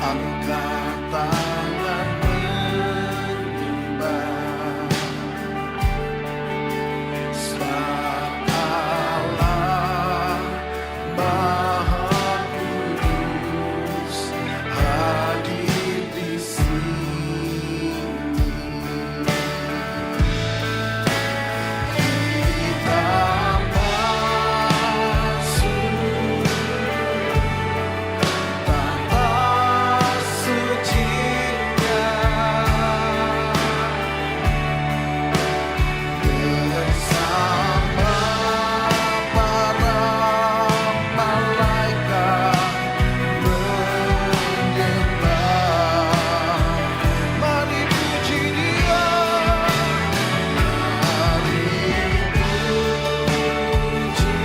angkat tangan menyembah saat Allah Maha Kudus hadir di sini. Kita masuk tanah suci-Nya bersama para malaikat menyembah. Mari puji Dia, mari puji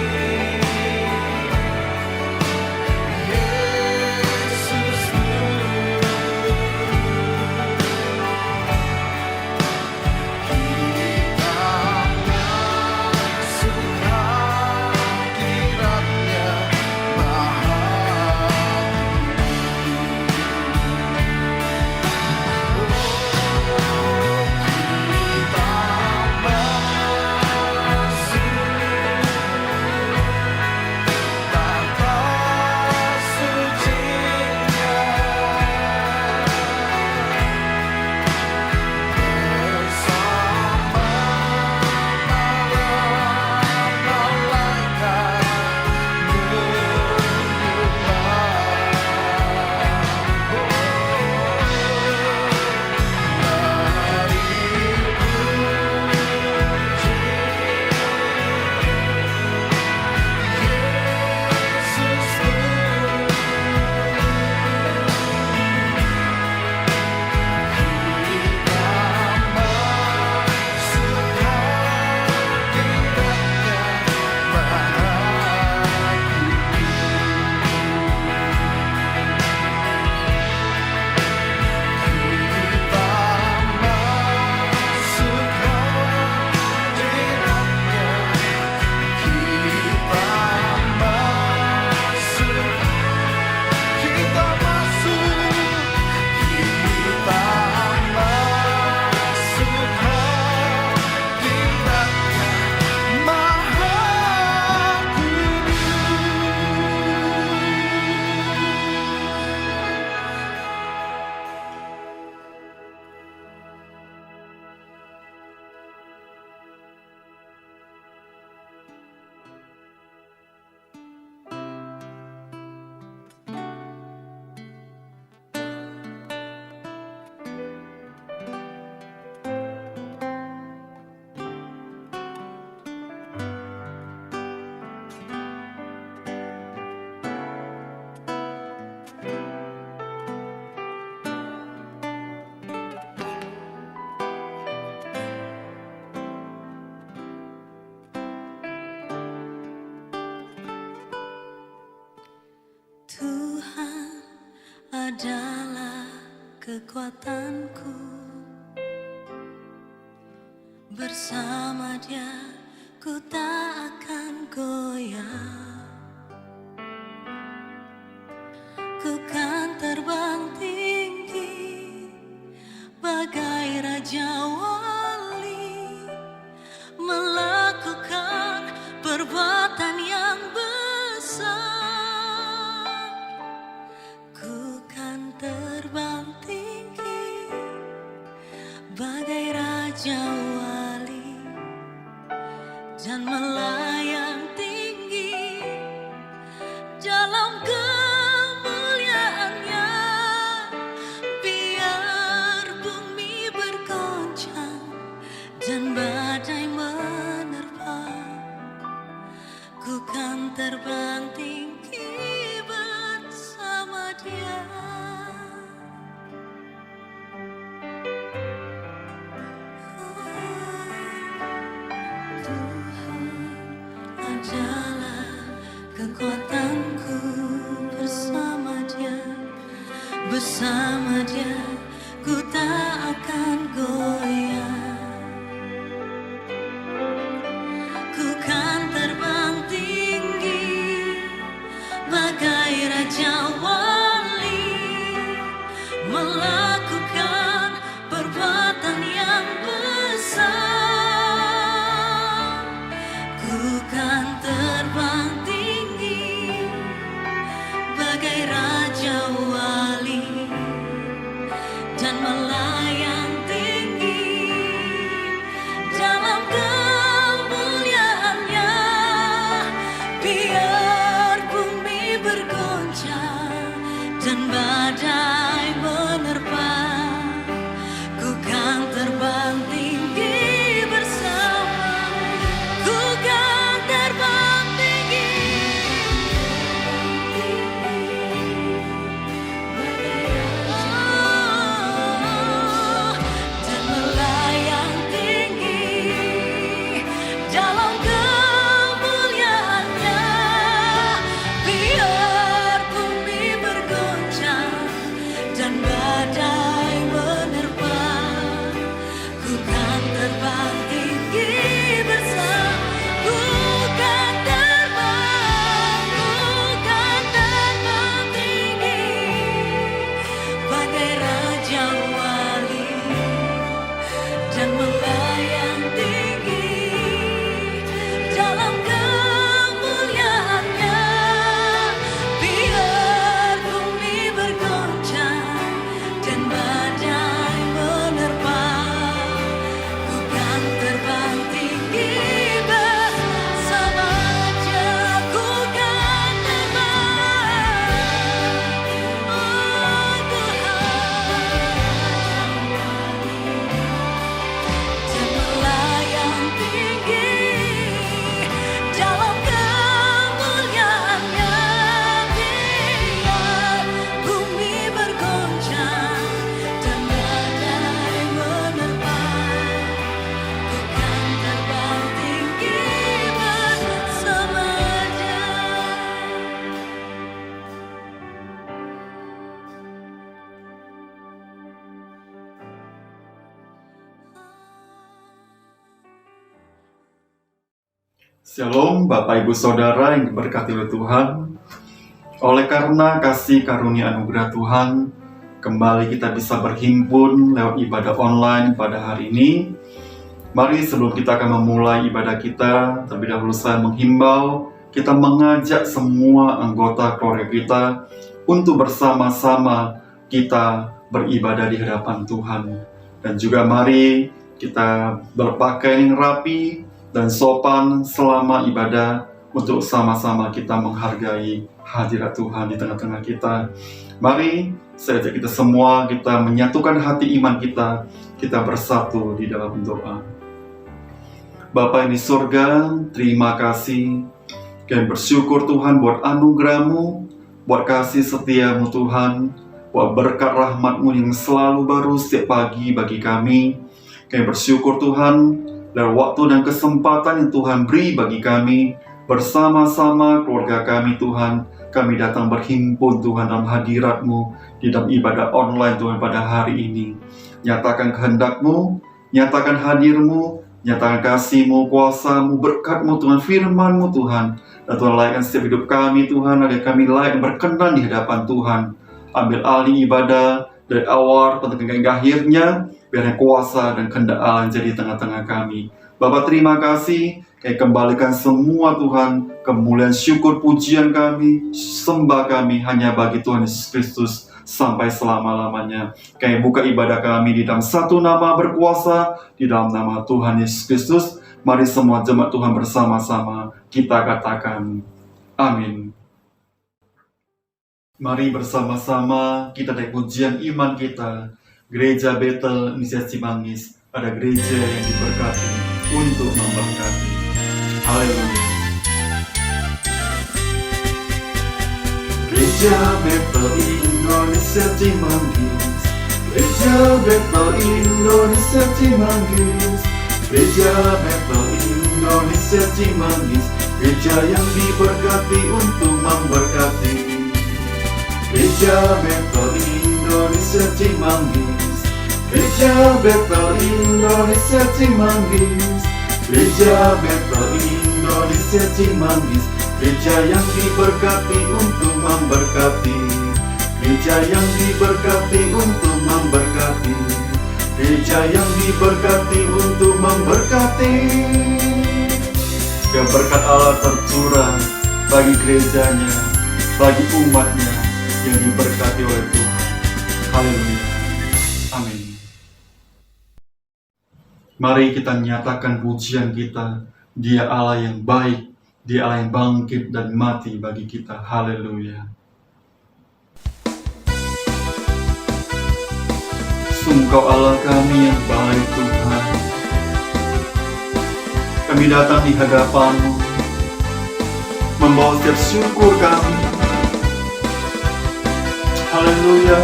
Tuhan adalah kekuatanku, bersama Dia ku tak akan goyah. Ku kan terbang tinggi bagai Raja Wali, melakukan perbuatan yang besar. Ku kan terbang tinggi bagai Raja Wali dan melayang tinggi dalam kemuliaan-Nya. Biar bumi bergoncang dan badai menerpa, ku kan terbang tinggi bersama Dia. Tuhan adalah kekuatanku, bersama Dia, bersama Dia ku tak akan goyah. Ku kan terbang tinggi bagai Raja Wali, bagai raja wali dan melayang tinggi dalam kemuliaannya. Biar bumi bergoncang dan badai menerpa, ku kan terbang tinggi bersama, ku kan terbang tinggi. Dan melayang tinggi dalam kemuliaannya. Biar bumi bergoncang dan badai menerpa, ku kan terbang tinggi bersama, ku kan terbang tinggi bagai raja wali dan melayang tinggi dalam kemuliaannya. Biar bumi bergoncang dan badai menerpa, ku kan terbang tinggi bersamanya, ku kan terbang, oh Tuhan, dan melayang tinggi dalam kemuliaannya. Biar bumi bergoncang dan badai menerpa, ku kan terbang tinggi bersamanya. Shalom Bapak Ibu Saudara yang diberkati oleh Tuhan. Oleh karena kasih karunia anugerah Tuhan, kembali kita bisa berhimpun lewat ibadah online pada hari ini. Mari sebelum kita akan memulai ibadah kita, terlebih dahulu saya menghimbau, kita mengajak semua anggota keluarga kita untuk bersama-sama kita beribadah di hadapan Tuhan. Dan juga mari kita berpakaian yang rapi dan sopan selama ibadah untuk sama-sama kita menghargai hadirat Tuhan di tengah-tengah kita. Mari saya ajak kita semua, kita menyatukan hati iman kita, kita bersatu di dalam doa. Bapa yang di surga, terima kasih. Kami bersyukur Tuhan buat anugerah-Mu, buat kasih setia-Mu Tuhan, buat berkat rahmat-Mu yang selalu baru setiap pagi bagi kami. Kami bersyukur Tuhan dan waktu dan kesempatan yang Tuhan beri bagi kami, bersama-sama keluarga kami Tuhan, kami datang berhimpun Tuhan dalam hadirat-Mu, di dalam ibadah online Tuhan pada hari ini. Nyatakan kehendak-Mu, nyatakan hadir-Mu, nyatakan kasih-Mu, kuasa-Mu, berkat-Mu Tuhan, firman-Mu Tuhan. Dan Tuhan layakkan setiap hidup kami Tuhan, agar kami layak berkenan di hadapan Tuhan. Ambil alih ibadah dari awal sampai akhirnya, biar kuasa dan kehendak Allah jadi tengah-tengah kami. Bapa terima kasih, kami kembalikan semua Tuhan, kemuliaan syukur pujian kami, sembah kami hanya bagi Tuhan Yesus Kristus sampai selama-lamanya. Kami buka ibadah kami di dalam satu nama berkuasa, di dalam nama Tuhan Yesus Kristus. Mari semua jemaat Tuhan bersama-sama kita katakan amin. Mari bersama-sama kita naik pujian iman kita. Gereja Betel Inisiasi Cimanggis, ada gereja yang diberkati untuk memberkati. Haleluya. Gereja Betel Indonesia Cimanggis, Gereja Betel Indonesia Cimanggis, Gereja Betel Indonesia Cimanggis, gereja yang diberkati untuk memberkati. Gereja Betel Indonesia Cimanggis, Gereja Betel Indonesia Cimanggis, Gereja Betel Indonesia Cimanggis, gereja yang diberkati untuk memberkati. Gereja yang diberkati untuk memberkati. Gereja yang diberkati untuk memberkati. Biar berkat Allah tercurah bagi gerejanya, bagi umatnya, yang diberkati oleh Tuhan. Haleluya. Amin. Mari kita nyatakan pujian kita. Dia Allah yang baik, Dia Allah yang bangkit dan mati bagi kita. Haleluya. Sungguh Kau Allah kami yang baik Tuhan. Kami datang di hadapan-Mu, membawa setiap syukur kami. Haleluya.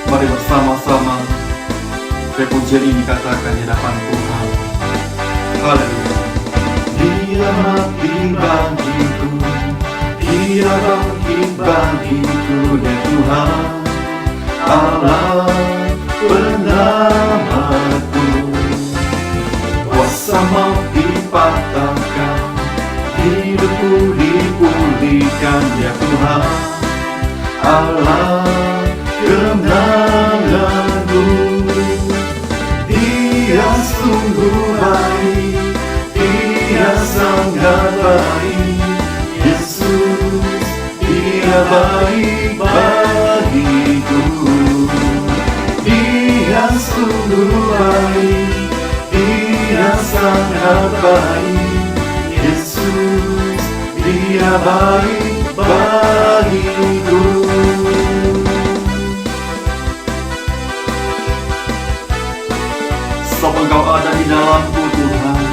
Mari bersama-sama pujian ini katakan di hadapan Tuhan. Haleluya. Dia mati bagiku, Dia bangkit bagiku, ya Tuhan Allah penyelamatku. Kuasa maut dipatahkan, hidupku dipulihkan, ya Tuhan Allah kemenanganku. Dia sungguh baik, Dia sangat baik. Yesus, Dia baik bagiku. Dia sungguh baik, Dia sangat baik. Yesus, Dia baik bagiku. Sebab Engkau ada di dalamku Tuhan,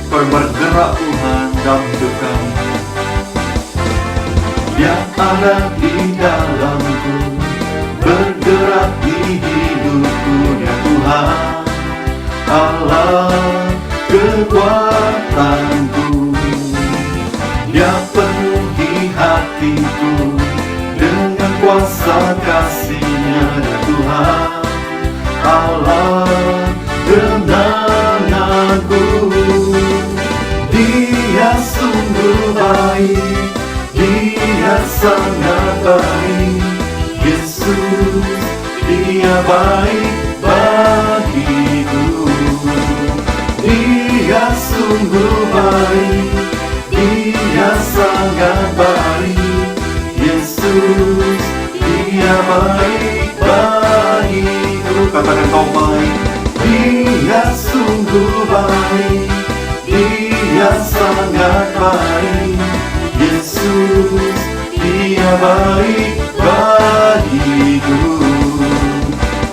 Kau bergerak Tuhan dalam hidup kami. Dia ada di dalamku, bergerak di hidupku, ya Tuhan Allah kekuatanku. Dia penuhi hatiku dengan kuasa kasih-Nya, ya Tuhan Allah kemenanganku. Dia sungguh baik, Dia sangat baik. Yesus, Dia baik bagiku. Dia sungguh baik, Dia sangat baik. Yesus, Dia baik bagiku. Katakan Kau baik. Dia sungguh baik, Dia sangat baik. Yesus, Dia baik bagiku.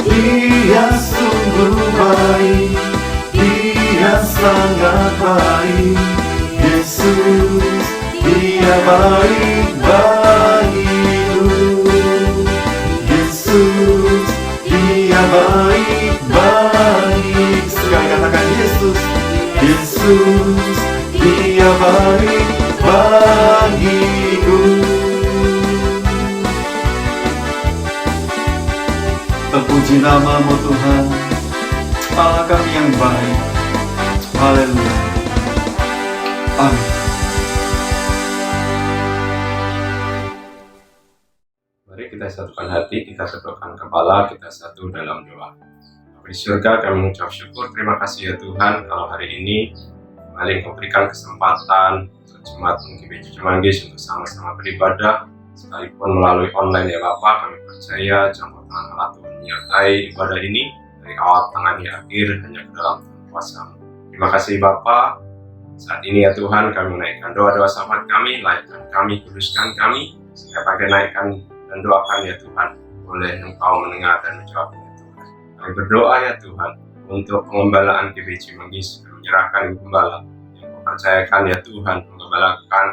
Dia sungguh baik, Dia sangat baik. Yesus, Dia baik bagiku. Yesus, Dia baik baik. Sekali katakan Yesus. Yesus, Dia baik bagiku. Terpuji nama-Mu Tuhan, Allah kami yang baik. Haleluya. Amin. Mari kita satukan hati, kita tundukkan kepala, kita satu dalam doa. Bapa di surga, kami mengucap syukur, terima kasih ya Tuhan, kalau hari ini kembali Engkau berikan kesempatan untuk jemaat GBC Cimanggis untuk sama-sama beribadah, sekalipun melalui online ya Bapak. Kami percaya campur tangan Allah Tuhan menyertai ibadah ini dari awal tengah hingga akhir hanya ke dalam kuasa-Mu. Terima kasih Bapak. Saat ini ya Tuhan, kami menaikkan doa-doa sahabat kami, layakkan kami, kuduskan kami, sehingga pakai naikkan dan doakan ya Tuhan, boleh Engkau mendengar dan menjawab ya Tuhan. Kami berdoa ya Tuhan, untuk pengembalaan GBC Cimanggis, kami menyerahkan Gembala yang Kau percayakan ya Tuhan, menggembalakan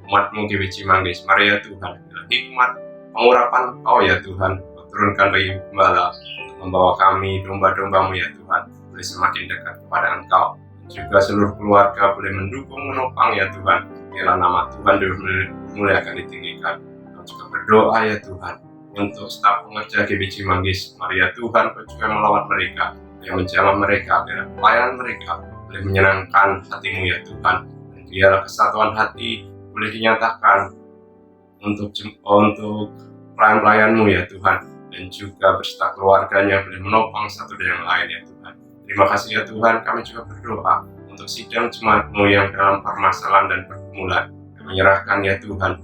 umat-Mu GBC Cimanggis. Mari ya Tuhan, dengan hikmat pengurapan Kau ya Tuhan, Kau turunkan bagi Gembala untuk membawa kami, domba-domba-Mu ya Tuhan, boleh semakin dekat kepada Engkau. Juga seluruh keluarga boleh mendukung, menopang ya Tuhan. Biarlah nama Tuhan mulai akan ditinggikan. Kami juga berdoa ya Tuhan untuk staf pengerja GBC Cimanggis. Mari ya Tuhan, Kau juga melawat mereka, yang menjamah mereka, biar pelayanan mereka boleh menyenangkan hati-Mu ya Tuhan. Dan biarlah kesatuan hati boleh dinyatakan untuk pelayan-pelayan-Mu ya Tuhan. Dan juga beserta keluarganya boleh menopang satu dan yang lain ya Tuhan. Terima kasih ya Tuhan, kami juga berdoa untuk sidang jemaat-Mu yang dalam permasalahan dan pergumulan. Kami menyerahkan ya Tuhan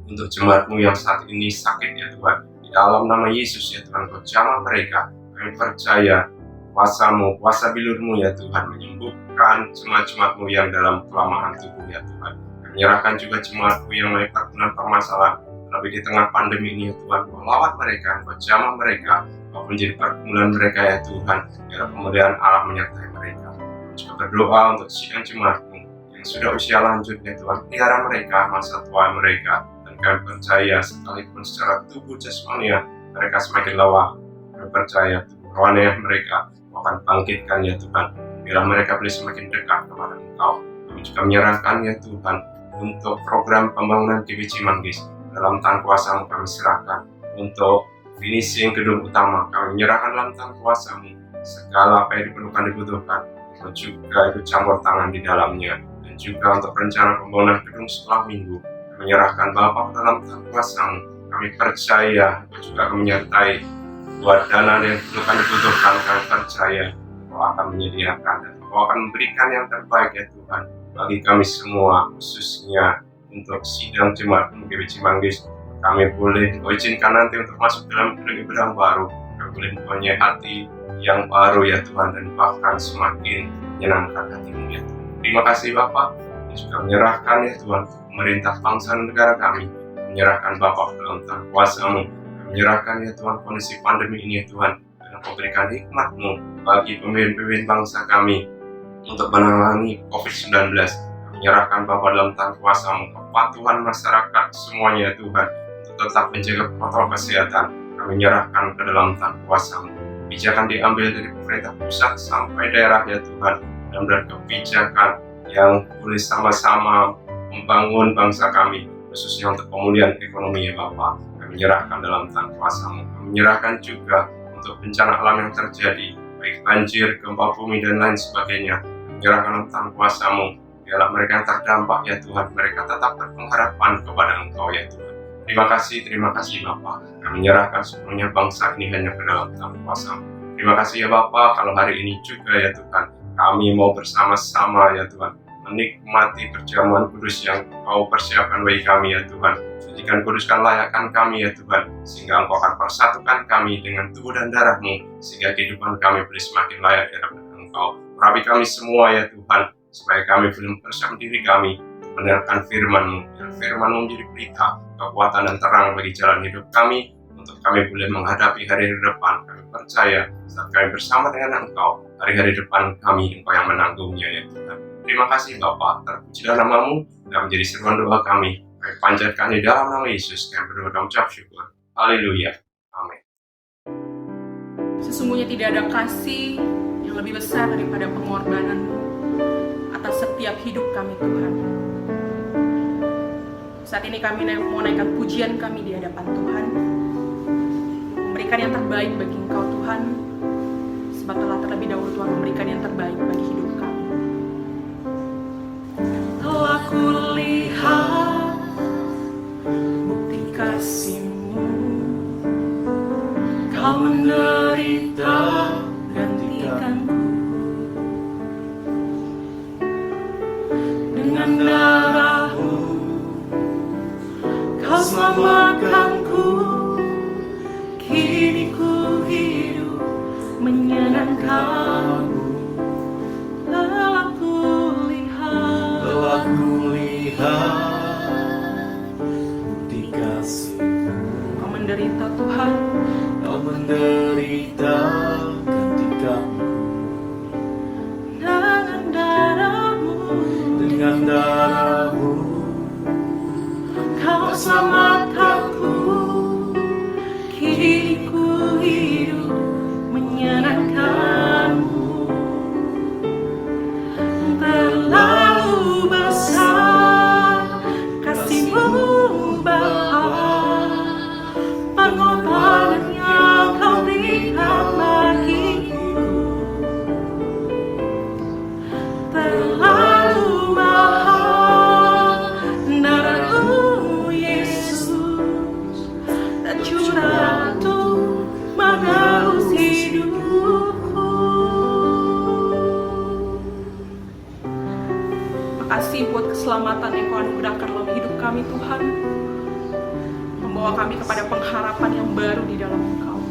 untuk jemaat-Mu yang saat ini sakit ya Tuhan. Di dalam nama Yesus ya Tuhan, Kau jamah mereka. Kami percaya kuasa-Mu, kuasa bilur-Mu ya Tuhan, menyembuhkan jemaat-jemaat-Mu yang dalam kelemahan tubuh ya Tuhan. Kami menyerahkan juga jemaat-Mu yang memiliki permasalahan, tapi di tengah pandemi ini ya Tuhan, Kau lawat mereka, Kau jamah mereka, Kau menjadi pergumulan mereka ya Tuhan, biar kemuliaan Allah menyertai mereka. Kami juga berdoa untuk sidang jemaat-Mu yang sudah usia lanjut ya Tuhan, pelihara mereka, masa tua mereka, dan kami percaya sekalipun secara tubuh jasmania mereka semakin lelah, kami percaya tubuh rohani mereka akan bangkitkan ya Tuhan, bila mereka boleh semakin dekat kepada Engkau. Kami juga menyerahkan ya Tuhan untuk program pembangunan GBC Manggis, dalam tangan kuasa-Mu kami serahkan. Untuk finishing gedung utama kami menyerahkan dalam tangan kuasa-Mu, segala apa yang dibutuhkan dan juga ikut campur tangan di dalamnya. Dan juga untuk rencana pembangunan gedung setelah minggu kami menyerahkan Bapa dalam tangan kuasa-Mu. Kami percaya Engkau juga akan menyertai buat dana yang dibutuhkan. Kami percaya Kau akan menyediakan dan Kau akan memberikan yang terbaik ya Tuhan bagi kami semua, khususnya untuk sidang jemaat GBC Manggis. Kami boleh Kau izinkan nanti untuk masuk dalam gedung baru. Kami boleh mempunyai hati yang baru ya Tuhan, dan bahkan semakin menyenangkan hati-Mu ya Tuhan. Terima kasih Bapa. Kami juga menyerahkan ya Tuhan pemerintah bangsa dan negara kami, menyerahkan Bapa dalam tangan kuasa-Mu, menyerahkan ya Tuhan kondisi pandemi ini ya Tuhan, dan Kau berikan hikmat-Mu bagi pemimpin bangsa kami untuk menangani COVID-19. Menyerahkan Bapa dalam tangan kuasa-Mu, kepatuhan masyarakat semuanya ya Tuhan, untuk tetap menjaga protokol kesehatan. Kami menyerahkan ke dalam tangan kuasa-Mu. Kebijakan diambil dari pemerintah pusat sampai daerah ya Tuhan, dan kebijakan yang boleh sama-sama membangun bangsa kami, khususnya untuk pemulihan ekonomi ya Bapa. Kami menyerahkan dalam tangan kuasa-Mu. Kami menyerahkan juga untuk bencana alam yang terjadi, baik banjir, gempa bumi, dan lain sebagainya. Kami menyerahkan dalam tangan kuasa-Mu. Biarlah mereka yang terdampak ya Tuhan, mereka tetap berpengharapan kepada Engkau ya Tuhan. Terima kasih Bapa. Kami menyerahkan sepenuhnya bangsa ini hanya ke dalam tangan kuasa-Mu. Terima kasih ya Bapa, kalau hari ini juga ya Tuhan, kami mau bersama-sama ya Tuhan menikmati perjamuan kudus yang Kau persiapkan bagi kami ya Tuhan. Sucikan, kuduskan, layakkan kami ya Tuhan, sehingga Engkau akan persatukan kami dengan tubuh dan darah-Mu, sehingga kehidupan kami boleh semakin layak di hadapan Engkau. Urapi kami semua ya Tuhan, supaya kami boleh mempersiapkan diri kami mendengarkan firman-Mu, dan firman-Mu menjadi berita, kekuatan dan terang bagi jalan hidup kami, untuk kami boleh menghadapi hari-hari depan. Kami percaya saat kami bersama dengan Engkau, hari-hari depan kami Engkau yang menanggungnya ya Tuhan. Terima kasih Bapa, terpujilah nama-Mu dan menjadi seruan doa kami. Kami panjatkan di dalam nama Yesus, kami berdoa dan mengucap syukur. Haleluya. Amin. Sesungguhnya tidak ada kasih yang lebih besar daripada pengorbanan-Mu atas setiap hidup kami Tuhan. Saat ini kami mau naikkan pujian kami di hadapan Tuhan, memberikan yang terbaik bagi Engkau Tuhan, sebab telah terlebih dahulu Tuhan memberikan yang terbaik bagi hidup kami. Telah kulihat bukti kasih-Mu, Kau menderita gantikanku. Dengan darah-Mu Kau selamatkanku. Kini ku hidup menyenangkan-Mu. Telah kulihat bukti kasih-Mu. Kau menderita Tuhan, Kau menderita gantikanku. dengan darah-Mu Kau selamatkanku. Kini ku hidup menyenangkan-Mu. Terlalu besar kasih-Mu Bapa, pengorbanan yang Kau berikan bagi kami Tuhan, membawa kami kepada pengharapan yang baru di dalam Engkau.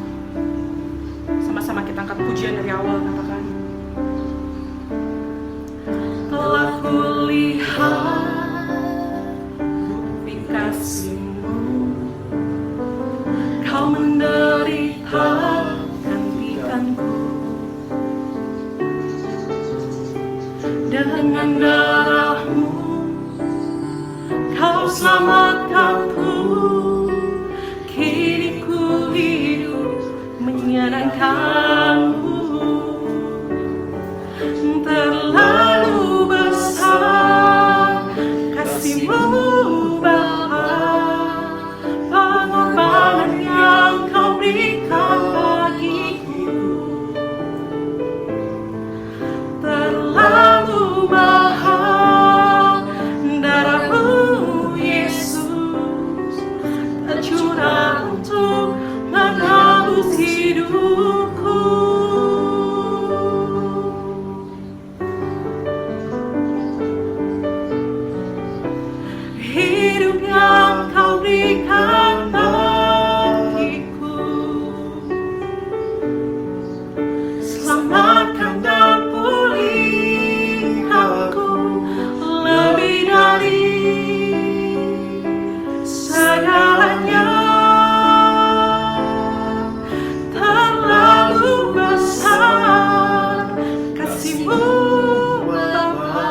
Sama-sama kita angkat pujian dari awal, katakan. Telah kulihat bukti kasih-Mu, Kau menderita gantikanku. Dengan darah-Mu Kau selamatkanku. Kini ku hidup menyenangkan-Mu. Terlalu besar kasih-Mu Bapa, pengorbanan yang Kau berikan bagiku. Terlalu mahal darah-Mu Yesus, tercurah untuk menebus hidupku. Hidup yang Kau berikan bagiku, selamatkan dan pulihkanku lebih dari segalanya. Terlalu besar kasih-Mu Bapa,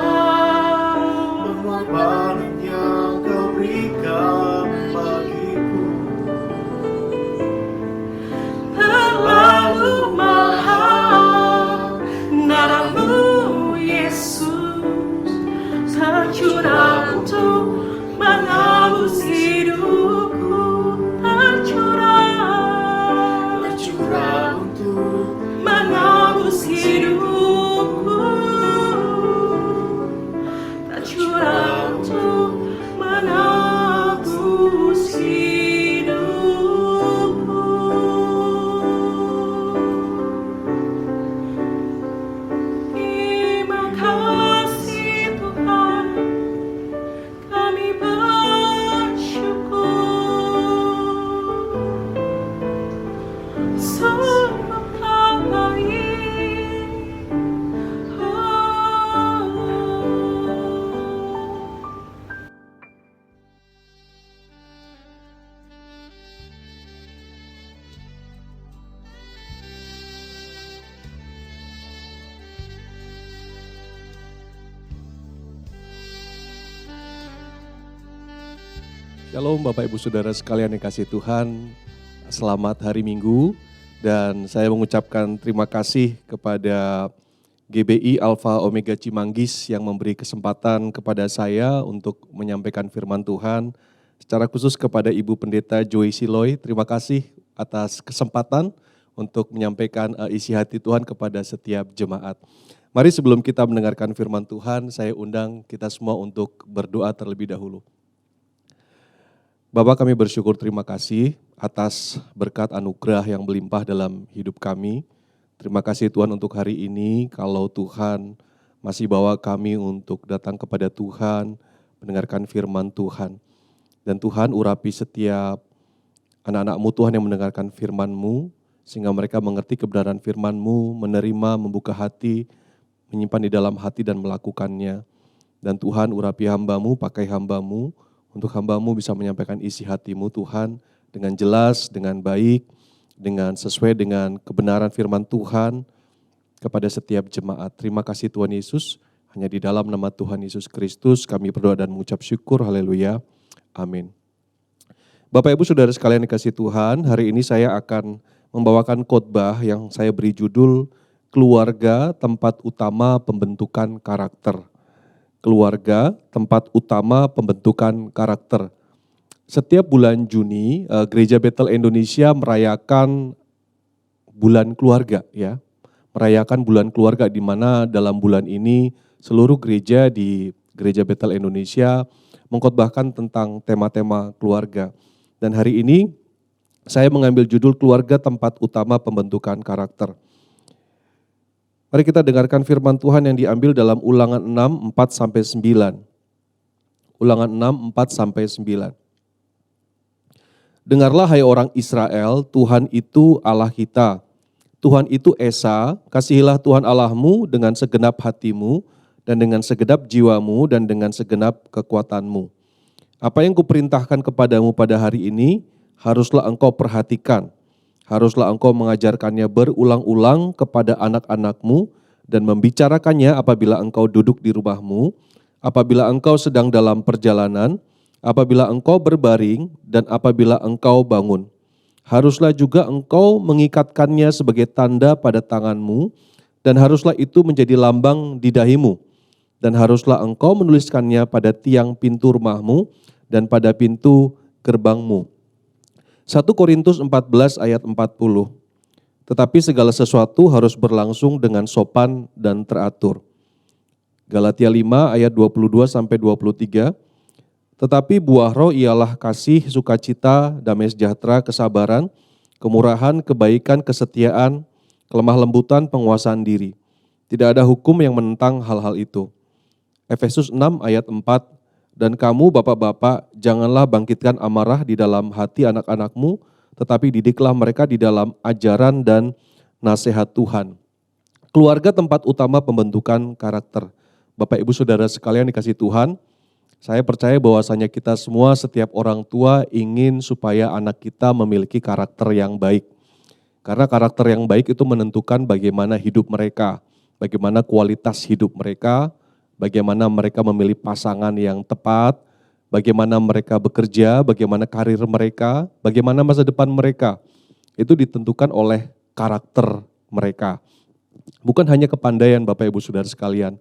Pengorbanan yang Kau berikan bagiku. terlalu mahal darah-Mu Yesus, tercurah untuk menebus hidupku. Tercurah untuk menebus hidupku. Tercurah untuk menebus hidupku. Terima kasih Tuhan, kami bersyukur. Sungguh Kau baik. Shalom Bapak Ibu Saudara sekalian yang kasih Tuhan, selamat hari Minggu dan saya mengucapkan terima kasih kepada GBI Alpha Omega Cimanggis yang memberi kesempatan kepada saya untuk menyampaikan firman Tuhan. Secara khusus kepada Ibu Pendeta Joy Siloy, terima kasih atas kesempatan untuk menyampaikan isi hati Tuhan kepada setiap jemaat. Mari sebelum kita mendengarkan firman Tuhan, saya undang kita semua untuk berdoa terlebih dahulu. Bapak, kami bersyukur terima kasih atas berkat anugerah yang melimpah dalam hidup kami. Terima kasih Tuhan untuk hari ini, kalau Tuhan masih bawa kami untuk datang kepada Tuhan, mendengarkan firman Tuhan. Dan Tuhan urapi setiap anak-anak-Mu Tuhan yang mendengarkan firman-Mu, sehingga mereka mengerti kebenaran firman-Mu, menerima, membuka hati, menyimpan di dalam hati dan melakukannya. Dan Tuhan urapi hamba-Mu, pakai hamba-Mu, untuk hamba-Mu bisa menyampaikan isi hati-Mu Tuhan dengan jelas, dengan baik, dengan sesuai dengan kebenaran firman Tuhan kepada setiap jemaat. Terima kasih Tuhan Yesus, hanya di dalam nama Tuhan Yesus Kristus kami berdoa dan mengucap syukur, haleluya, amin. Bapak Ibu Saudara sekalian yang dikasihi Tuhan, hari ini saya akan membawakan khotbah yang saya beri judul Keluarga Tempat Utama Pembentukan Karakter. Keluarga, tempat utama pembentukan karakter. Setiap bulan Juni, Gereja Bethel Indonesia merayakan bulan keluarga, ya. Merayakan bulan keluarga di mana dalam bulan ini seluruh gereja di Gereja Bethel Indonesia mengkhotbahkan tentang tema-tema keluarga. Dan hari ini saya mengambil judul Keluarga Tempat Utama Pembentukan Karakter. Mari kita dengarkan firman Tuhan yang diambil dalam Ulangan 6, 4-9. Ulangan 6, 4-9. Dengarlah hai orang Israel, Tuhan itu Allah kita. Tuhan itu Esa, kasihilah Tuhan Allahmu dengan segenap hatimu, dan dengan segenap jiwamu, dan dengan segenap kekuatanmu. Apa yang kuperintahkan kepadamu pada hari ini, haruslah engkau perhatikan. Haruslah engkau mengajarkannya berulang-ulang kepada anak-anakmu, dan membicarakannya apabila engkau duduk di rumahmu, apabila engkau sedang dalam perjalanan, apabila engkau berbaring, dan apabila engkau bangun. Haruslah juga engkau mengikatkannya sebagai tanda pada tanganmu, dan haruslah itu menjadi lambang di dahimu. Dan haruslah engkau menuliskannya pada tiang pintu rumahmu dan pada pintu gerbangmu. 1 Korintus 14 ayat 40. Tetapi segala sesuatu harus berlangsung dengan sopan dan teratur. Galatia 5 ayat 22-23. Tetapi buah roh ialah kasih, sukacita, damai sejahtera, kesabaran, kemurahan, kebaikan, kesetiaan, kelemah lembutan, penguasaan diri. Tidak ada hukum yang menentang hal-hal itu. Efesus 6 ayat 4. Dan kamu bapak-bapak janganlah bangkitkan amarah di dalam hati anak-anakmu, tetapi didiklah mereka di dalam ajaran dan nasihat Tuhan. Keluarga tempat utama pembentukan karakter. Bapak Ibu Saudara sekalian dikasih Tuhan, saya percaya bahwasanya kita semua, setiap orang tua ingin supaya anak kita memiliki karakter yang baik. Karena karakter yang baik itu menentukan bagaimana hidup mereka, bagaimana kualitas hidup mereka, bagaimana mereka memilih pasangan yang tepat, bagaimana mereka bekerja, bagaimana karir mereka, bagaimana masa depan mereka. Itu ditentukan oleh karakter mereka. Bukan hanya kepandaian Bapak Ibu Saudara sekalian.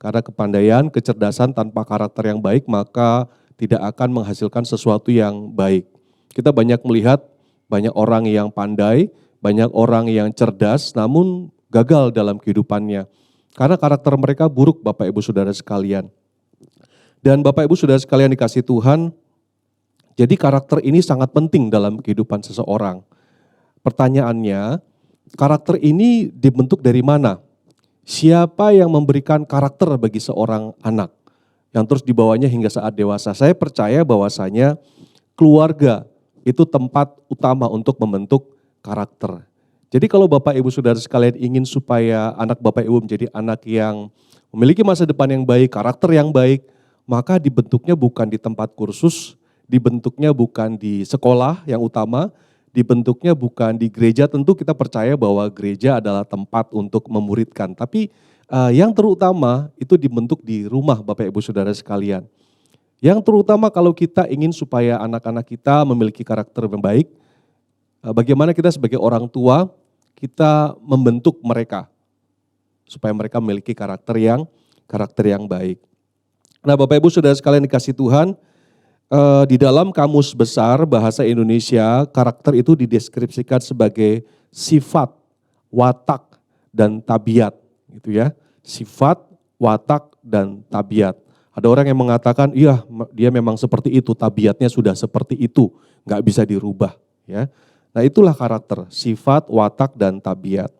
Karena kepandaian, kecerdasan tanpa karakter yang baik maka tidak akan menghasilkan sesuatu yang baik. Kita banyak melihat banyak orang yang pandai, banyak orang yang cerdas namun gagal dalam kehidupannya. Karena karakter mereka buruk Bapak Ibu Saudara sekalian. Dan Bapak Ibu Saudara sekalian dikasih Tuhan, jadi karakter ini sangat penting dalam kehidupan seseorang. Pertanyaannya, karakter ini dibentuk dari mana? Siapa yang memberikan karakter bagi seorang anak yang terus dibawanya hingga saat dewasa? Saya percaya bahwasanya keluarga itu tempat utama untuk membentuk karakter. Jadi kalau Bapak Ibu Saudara sekalian ingin supaya anak Bapak Ibu menjadi anak yang memiliki masa depan yang baik, karakter yang baik, maka dibentuknya bukan di tempat kursus, dibentuknya bukan di sekolah yang utama, dibentuknya bukan di gereja. Tentu kita percaya bahwa gereja adalah tempat untuk memuridkan. Tapi yang terutama itu dibentuk di rumah Bapak Ibu Saudara sekalian. Yang terutama kalau kita ingin supaya anak-anak kita memiliki karakter yang baik, bagaimana kita sebagai orang tua, kita membentuk mereka supaya mereka memiliki karakter yang baik. Nah Bapak Ibu Saudara sekalian dikasih Tuhan, di dalam kamus besar bahasa Indonesia, karakter itu dideskripsikan sebagai sifat, watak, dan tabiat, gitu ya. Sifat, watak, dan tabiat. Ada orang yang mengatakan, iya dia memang seperti itu, tabiatnya sudah seperti itu, nggak bisa dirubah. Ya. Nah itulah karakter, sifat, watak, dan tabiat.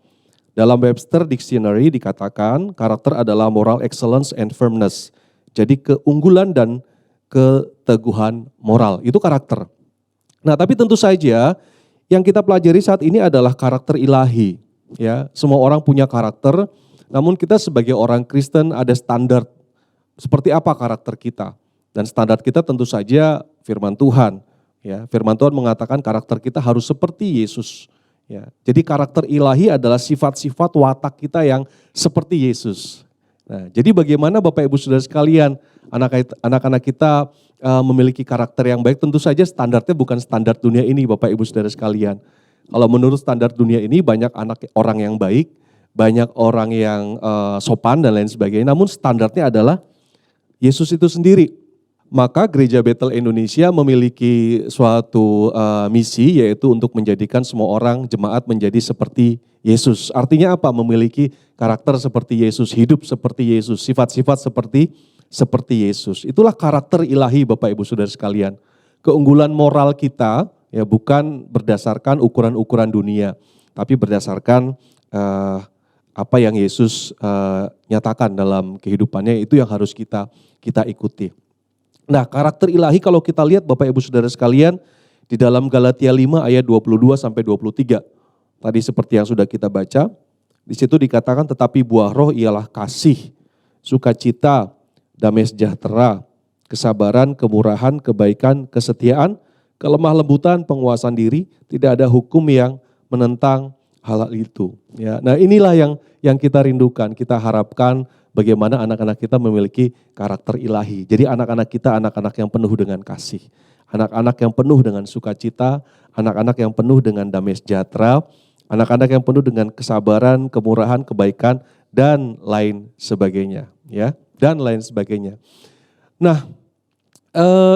Dalam Webster Dictionary dikatakan, karakter adalah moral excellence and firmness. Jadi keunggulan dan keteguhan moral, itu karakter. Nah tapi tentu saja yang kita pelajari saat ini adalah karakter ilahi. Ya, semua orang punya karakter, namun kita sebagai orang Kristen ada standar seperti apa karakter kita. Dan standar kita tentu saja firman Tuhan. Ya, firman Tuhan mengatakan karakter kita harus seperti Yesus. Ya, jadi karakter ilahi adalah sifat-sifat watak kita yang seperti Yesus. Nah, jadi bagaimana Bapak Ibu Saudara sekalian, anak-anak kita memiliki karakter yang baik, tentu saja standarnya bukan standar dunia ini Bapak Ibu Saudara sekalian. Kalau menurut standar dunia ini banyak orang yang baik, banyak orang yang sopan dan lain sebagainya, namun standarnya adalah Yesus itu sendiri. Maka Gereja Bethel Indonesia memiliki suatu misi, yaitu untuk menjadikan semua orang jemaat menjadi seperti Yesus. Artinya apa? Memiliki karakter seperti Yesus, hidup seperti Yesus, sifat-sifat seperti Yesus. Itulah karakter ilahi Bapak Ibu Saudara sekalian. Keunggulan moral kita ya bukan berdasarkan ukuran-ukuran dunia, tapi berdasarkan apa yang Yesus nyatakan dalam kehidupannya, itu yang harus kita ikuti. Nah, karakter ilahi kalau kita lihat Bapak Ibu Saudara sekalian di dalam Galatia 5 ayat 22 sampai 23. Tadi seperti yang sudah kita baca, di situ dikatakan tetapi buah roh ialah kasih, sukacita, damai sejahtera, kesabaran, kemurahan, kebaikan, kesetiaan, kelemah lembutan, penguasaan diri, tidak ada hukum yang menentang hal itu. Ya, nah inilah yang kita rindukan, kita harapkan bagaimana anak-anak kita memiliki karakter ilahi. Jadi anak-anak kita anak-anak yang penuh dengan kasih, anak-anak yang penuh dengan sukacita, anak-anak yang penuh dengan damai sejahtera, anak-anak yang penuh dengan kesabaran, kemurahan, kebaikan, dan lain sebagainya. Ya, dan lain sebagainya. Nah,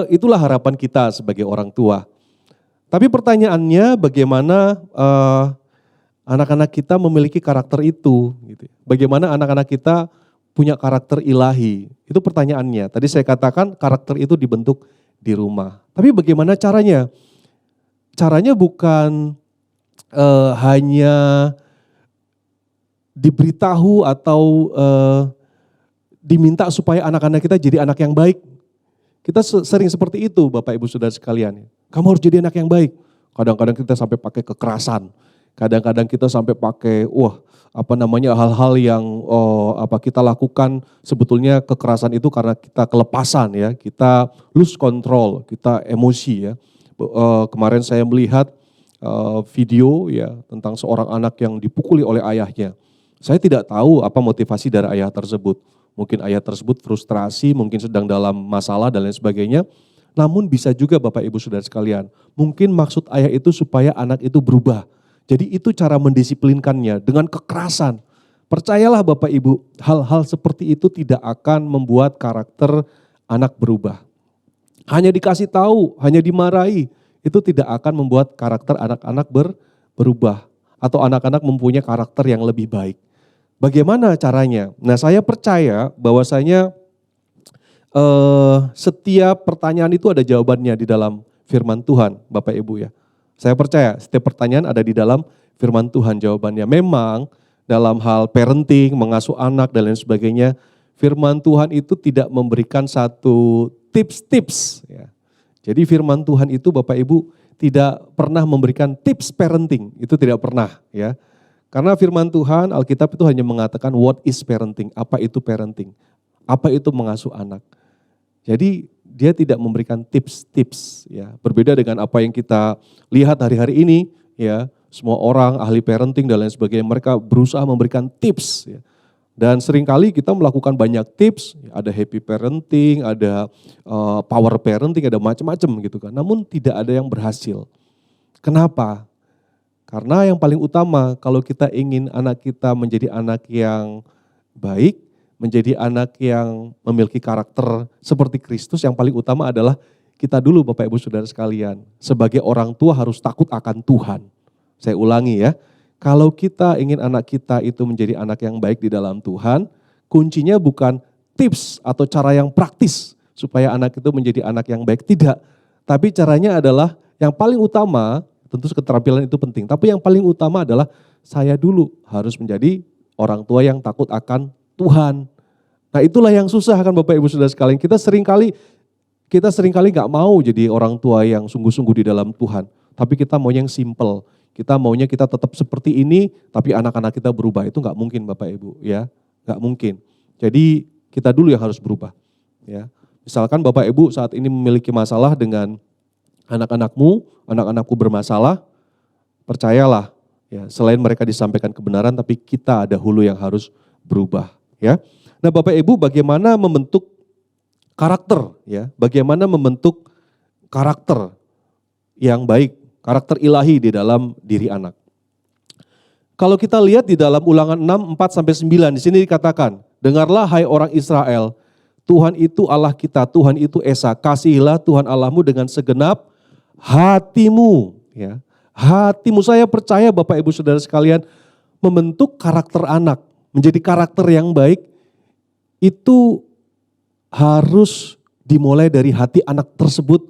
itulah harapan kita sebagai orang tua. Tapi pertanyaannya bagaimana anak-anak kita memiliki karakter itu? Gitu. Bagaimana anak-anak kita punya karakter ilahi? Itu pertanyaannya. Tadi saya katakan karakter itu dibentuk di rumah. Tapi bagaimana caranya? Caranya bukan hanya diberitahu atau diminta supaya anak-anak kita jadi anak yang baik. Kita sering seperti itu Bapak Ibu Saudara sekalian. Kamu harus jadi anak yang baik. Kadang-kadang kita sampai pakai kekerasan. Kadang-kadang kita sampai pakai hal-hal yang kita lakukan sebetulnya kekerasan itu karena kita kelepasan ya. Kita lose control, kita emosi ya. Kemarin saya melihat video ya tentang seorang anak yang dipukuli oleh ayahnya. Saya tidak tahu apa motivasi dari ayah tersebut. Mungkin ayah tersebut frustrasi, mungkin sedang dalam masalah dan lain sebagainya. Namun bisa juga Bapak Ibu Saudara sekalian, mungkin maksud ayah itu supaya anak itu berubah. Jadi itu cara mendisiplinkannya dengan kekerasan. Percayalah Bapak Ibu, hal-hal seperti itu tidak akan membuat karakter anak berubah. Hanya dikasih tahu, hanya dimarahi, itu tidak akan membuat karakter anak-anak berubah. Atau anak-anak mempunyai karakter yang lebih baik. Bagaimana caranya? Nah saya percaya bahwasanya setiap pertanyaan itu ada jawabannya di dalam firman Tuhan Bapak Ibu ya. Saya percaya setiap pertanyaan ada di dalam firman Tuhan jawabannya. Memang dalam hal parenting, mengasuh anak dan lain sebagainya, firman Tuhan itu tidak memberikan satu tips-tips. Ya. Jadi firman Tuhan itu Bapak Ibu tidak pernah memberikan tips parenting, itu tidak pernah ya. Karena firman Tuhan, Alkitab itu hanya mengatakan what is parenting, apa itu parenting, apa itu mengasuh anak. Jadi dia tidak memberikan tips-tips ya. Berbeda dengan apa yang kita lihat hari-hari ini ya, semua orang ahli parenting dan lain sebagainya, mereka berusaha memberikan tips ya. Dan seringkali kita melakukan banyak tips, ada happy parenting, ada power parenting, ada macam-macam gitu kan. Namun tidak ada yang berhasil. Kenapa? Karena yang paling utama kalau kita ingin anak kita menjadi anak yang baik, menjadi anak yang memiliki karakter seperti Kristus, yang paling utama adalah kita dulu Bapak Ibu Saudara sekalian. Sebagai orang tua harus takut akan Tuhan. Saya ulangi ya, kalau kita ingin anak kita itu menjadi anak yang baik di dalam Tuhan, kuncinya bukan tips atau cara yang praktis supaya anak itu menjadi anak yang baik, tidak. Tapi caranya adalah yang paling utama, tentu keterampilan itu penting, tapi yang paling utama adalah saya dulu harus menjadi orang tua yang takut akan Tuhan. Nah itulah yang susah kan Bapak Ibu Saudara sekalian. Kita seringkali nggak mau jadi orang tua yang sungguh-sungguh di dalam Tuhan. Tapi kita mau yang simple. Kita maunya kita tetap seperti ini, tapi anak-anak kita berubah. Itu nggak mungkin Bapak Ibu ya, nggak mungkin. Jadi kita dulu yang harus berubah. Ya, misalkan Bapak Ibu saat ini memiliki masalah dengan anak-anakku bermasalah, percayalah ya, selain mereka disampaikan kebenaran, tapi kita dahulu yang harus berubah ya. Nah Bapak Ibu bagaimana membentuk karakter ya, bagaimana membentuk karakter yang baik, karakter ilahi di dalam diri anak. Kalau kita lihat di dalam Ulangan 6, 4-9 di sini dikatakan, dengarlah hai orang Israel, Tuhan itu Allah kita, Tuhan itu Esa, kasihilah Tuhan Allahmu dengan segenap hatimu. Ya. Hatimu, saya percaya Bapak Ibu Saudara sekalian, membentuk karakter anak, menjadi karakter yang baik, itu harus dimulai dari hati anak tersebut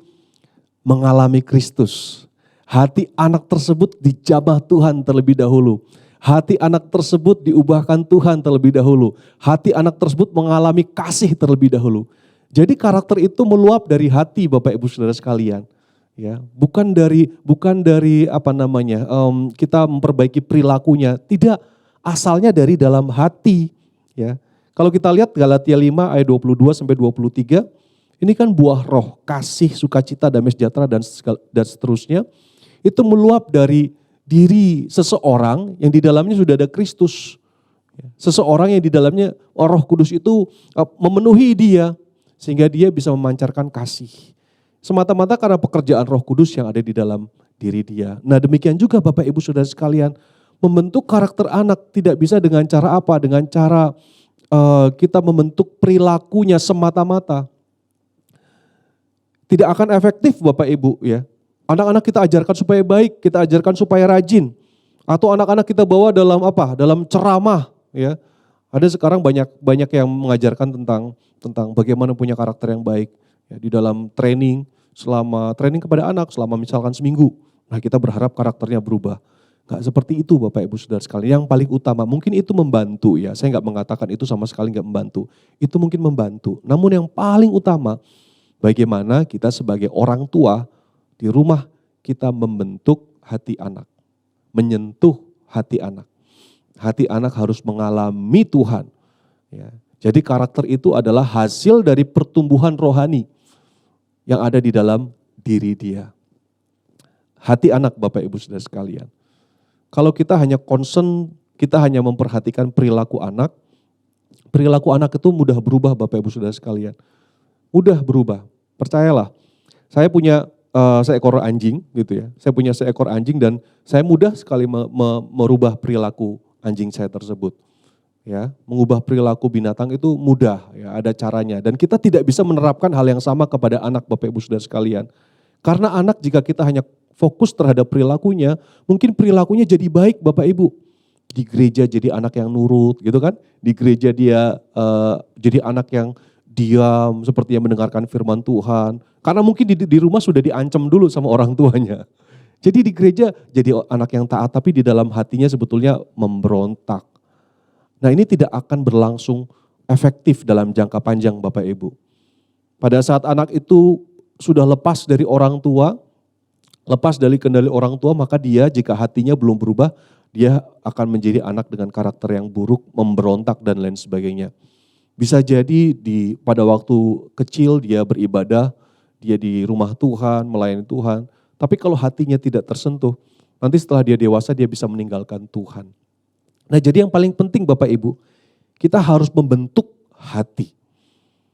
mengalami Kristus. Hati anak tersebut dijamah Tuhan terlebih dahulu. Hati anak tersebut diubahkan Tuhan terlebih dahulu. Hati anak tersebut mengalami kasih terlebih dahulu. Jadi karakter itu meluap dari hati Bapak Ibu Saudara sekalian. Ya, bukan dari apa namanya, kita memperbaiki perilakunya, tidak, asalnya dari dalam hati, ya. Kalau kita lihat Galatia 5 ayat 22 sampai 23, ini kan buah roh, kasih, sukacita, damai sejahtera dan seterusnya. Itu meluap dari diri seseorang yang di dalamnya sudah ada Kristus. Seseorang yang di dalamnya Roh Kudus itu memenuhi dia sehingga dia bisa memancarkan kasih. Semata-mata karena pekerjaan Roh Kudus yang ada di dalam diri dia. Nah, demikian juga Bapak Ibu Saudara sekalian, membentuk karakter anak tidak bisa dengan cara apa? Dengan cara kita membentuk perilakunya semata-mata. Tidak akan efektif Bapak Ibu ya. Anak-anak kita ajarkan supaya baik, kita ajarkan supaya rajin. Atau anak-anak kita bawa dalam apa? Dalam ceramah ya. Ada sekarang banyak yang mengajarkan tentang bagaimana punya karakter yang baik ya, di dalam training, selama training kepada anak selama misalkan seminggu. Nah, kita berharap karakternya berubah. Gak seperti itu Bapak Ibu Saudara sekalian. Yang paling utama mungkin itu membantu ya. Saya gak mengatakan itu sama sekali gak membantu. Itu mungkin membantu. Namun yang paling utama bagaimana kita sebagai orang tua di rumah kita membentuk hati anak. Menyentuh hati anak. Hati anak harus mengalami Tuhan. Ya. Jadi karakter itu adalah hasil dari pertumbuhan rohani yang ada di dalam diri dia. Hati anak Bapak Ibu Saudara sekalian. Kalau kita hanya concern, kita hanya memperhatikan perilaku anak itu mudah berubah Bapak Ibu Saudara sekalian. Mudah berubah, percayalah. Saya punya seekor anjing gitu ya. Saya punya seekor anjing dan saya mudah sekali merubah perilaku anjing saya tersebut. Ya, mengubah perilaku binatang itu mudah, ya, ada caranya. Dan kita tidak bisa menerapkan hal yang sama kepada anak Bapak Ibu Saudara sekalian. Karena anak jika kita hanya fokus terhadap perilakunya, mungkin perilakunya jadi baik Bapak Ibu. Di gereja jadi anak yang nurut gitu kan. Di gereja dia jadi anak yang diam, seperti yang mendengarkan firman Tuhan. Karena mungkin di rumah sudah diancam dulu sama orang tuanya. Jadi di gereja jadi anak yang taat, tapi di dalam hatinya sebetulnya memberontak. Nah, ini tidak akan berlangsung efektif dalam jangka panjang Bapak Ibu. Pada saat anak itu sudah lepas dari orang tua, lepas dari kendali orang tua, maka dia jika hatinya belum berubah, dia akan menjadi anak dengan karakter yang buruk, memberontak dan lain sebagainya. Bisa jadi pada waktu kecil dia beribadah, dia di rumah Tuhan, melayani Tuhan. Tapi kalau hatinya tidak tersentuh, nanti setelah dia dewasa dia bisa meninggalkan Tuhan. Nah, jadi yang paling penting Bapak Ibu, kita harus membentuk hati.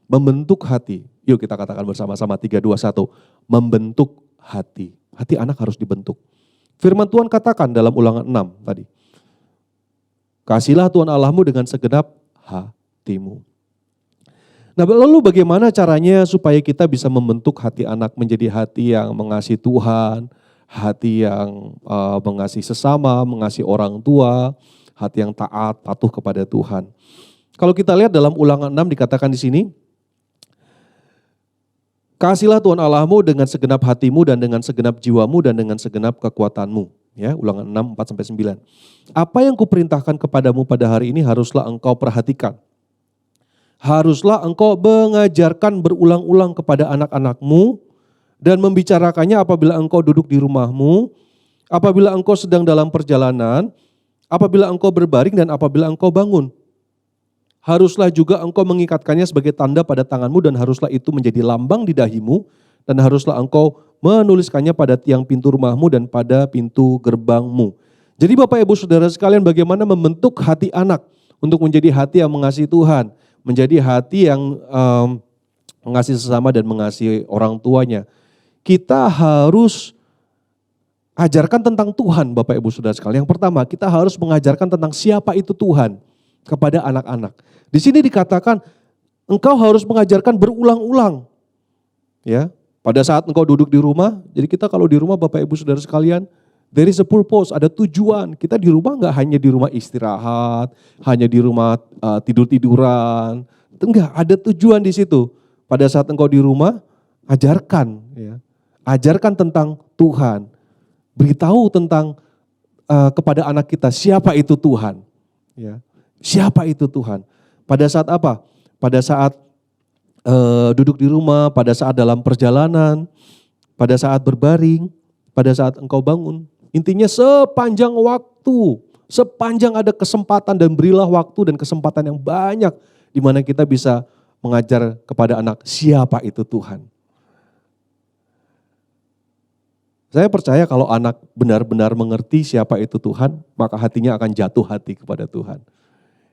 Membentuk hati. Yuk kita katakan bersama-sama 3, 2, 1. Membentuk hati. Hati anak harus dibentuk. Firman Tuhan katakan dalam Ulangan 6 tadi. Kasihilah Tuhan Allahmu dengan segenap hatimu. Nah, lalu bagaimana caranya supaya kita bisa membentuk hati anak menjadi hati yang mengasihi Tuhan, hati yang mengasihi sesama, mengasihi orang tua, hati yang taat, patuh kepada Tuhan. Kalau kita lihat dalam Ulangan 6 dikatakan di sini, kasihilah Tuhan Allahmu dengan segenap hatimu dan dengan segenap jiwamu dan dengan segenap kekuatanmu. Ya, Ulangan 6, 4-9. Apa yang kuperintahkan kepadamu pada hari ini haruslah engkau perhatikan. Haruslah engkau mengajarkan berulang-ulang kepada anak-anakmu dan membicarakannya apabila engkau duduk di rumahmu, apabila engkau sedang dalam perjalanan, apabila engkau berbaring dan apabila engkau bangun. Haruslah juga engkau mengikatkannya sebagai tanda pada tanganmu dan haruslah itu menjadi lambang di dahimu dan haruslah engkau menuliskannya pada tiang pintu rumahmu dan pada pintu gerbangmu. Jadi Bapak Ibu Saudara sekalian, bagaimana membentuk hati anak untuk menjadi hati yang mengasihi Tuhan, menjadi hati yang mengasihi sesama dan mengasihi orang tuanya. Kita harus ajarkan tentang Tuhan Bapak Ibu Saudara sekalian. Yang pertama, kita harus mengajarkan tentang siapa itu Tuhan kepada anak-anak. Di sini dikatakan engkau harus mengajarkan berulang-ulang. Ya, pada saat engkau duduk di rumah, jadi kita kalau di rumah Bapak Ibu Saudara sekalian, there is a purpose, ada tujuan. Kita di rumah enggak hanya di rumah istirahat, hanya di rumah tidur-tiduran. Enggak, ada tujuan di situ. Pada saat engkau di rumah, ajarkan ya. Ajarkan tentang Tuhan. Beritahu tentang kepada anak kita siapa itu Tuhan. Ya. Siapa itu Tuhan? Pada saat apa? Pada saat duduk di rumah, pada saat dalam perjalanan, pada saat berbaring, pada saat engkau bangun. Intinya sepanjang waktu, sepanjang ada kesempatan, dan berilah waktu dan kesempatan yang banyak di mana kita bisa mengajar kepada anak siapa itu Tuhan. Saya percaya kalau anak benar-benar mengerti siapa itu Tuhan, maka hatinya akan jatuh hati kepada Tuhan.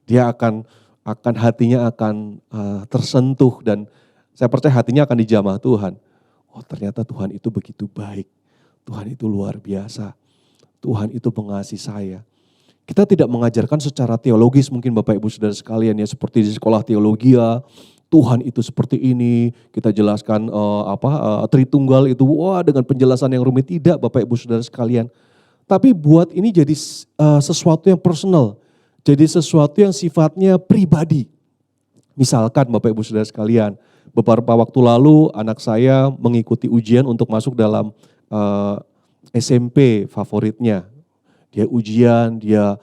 Dia akan hatinya akan tersentuh, dan saya percaya hatinya akan dijamah Tuhan. Oh, ternyata Tuhan itu begitu baik. Tuhan itu luar biasa. Tuhan itu mengasihi saya. Kita tidak mengajarkan secara teologis mungkin Bapak Ibu Saudara sekalian ya, seperti di sekolah teologi ya. Tuhan itu seperti ini, kita jelaskan Tritunggal itu dengan penjelasan yang rumit. Tidak Bapak Ibu Saudara sekalian. Tapi buat ini jadi sesuatu yang personal, jadi sesuatu yang sifatnya pribadi. Misalkan Bapak Ibu Saudara sekalian, beberapa waktu lalu anak saya mengikuti ujian untuk masuk dalam SMP favoritnya. Dia ujian, dia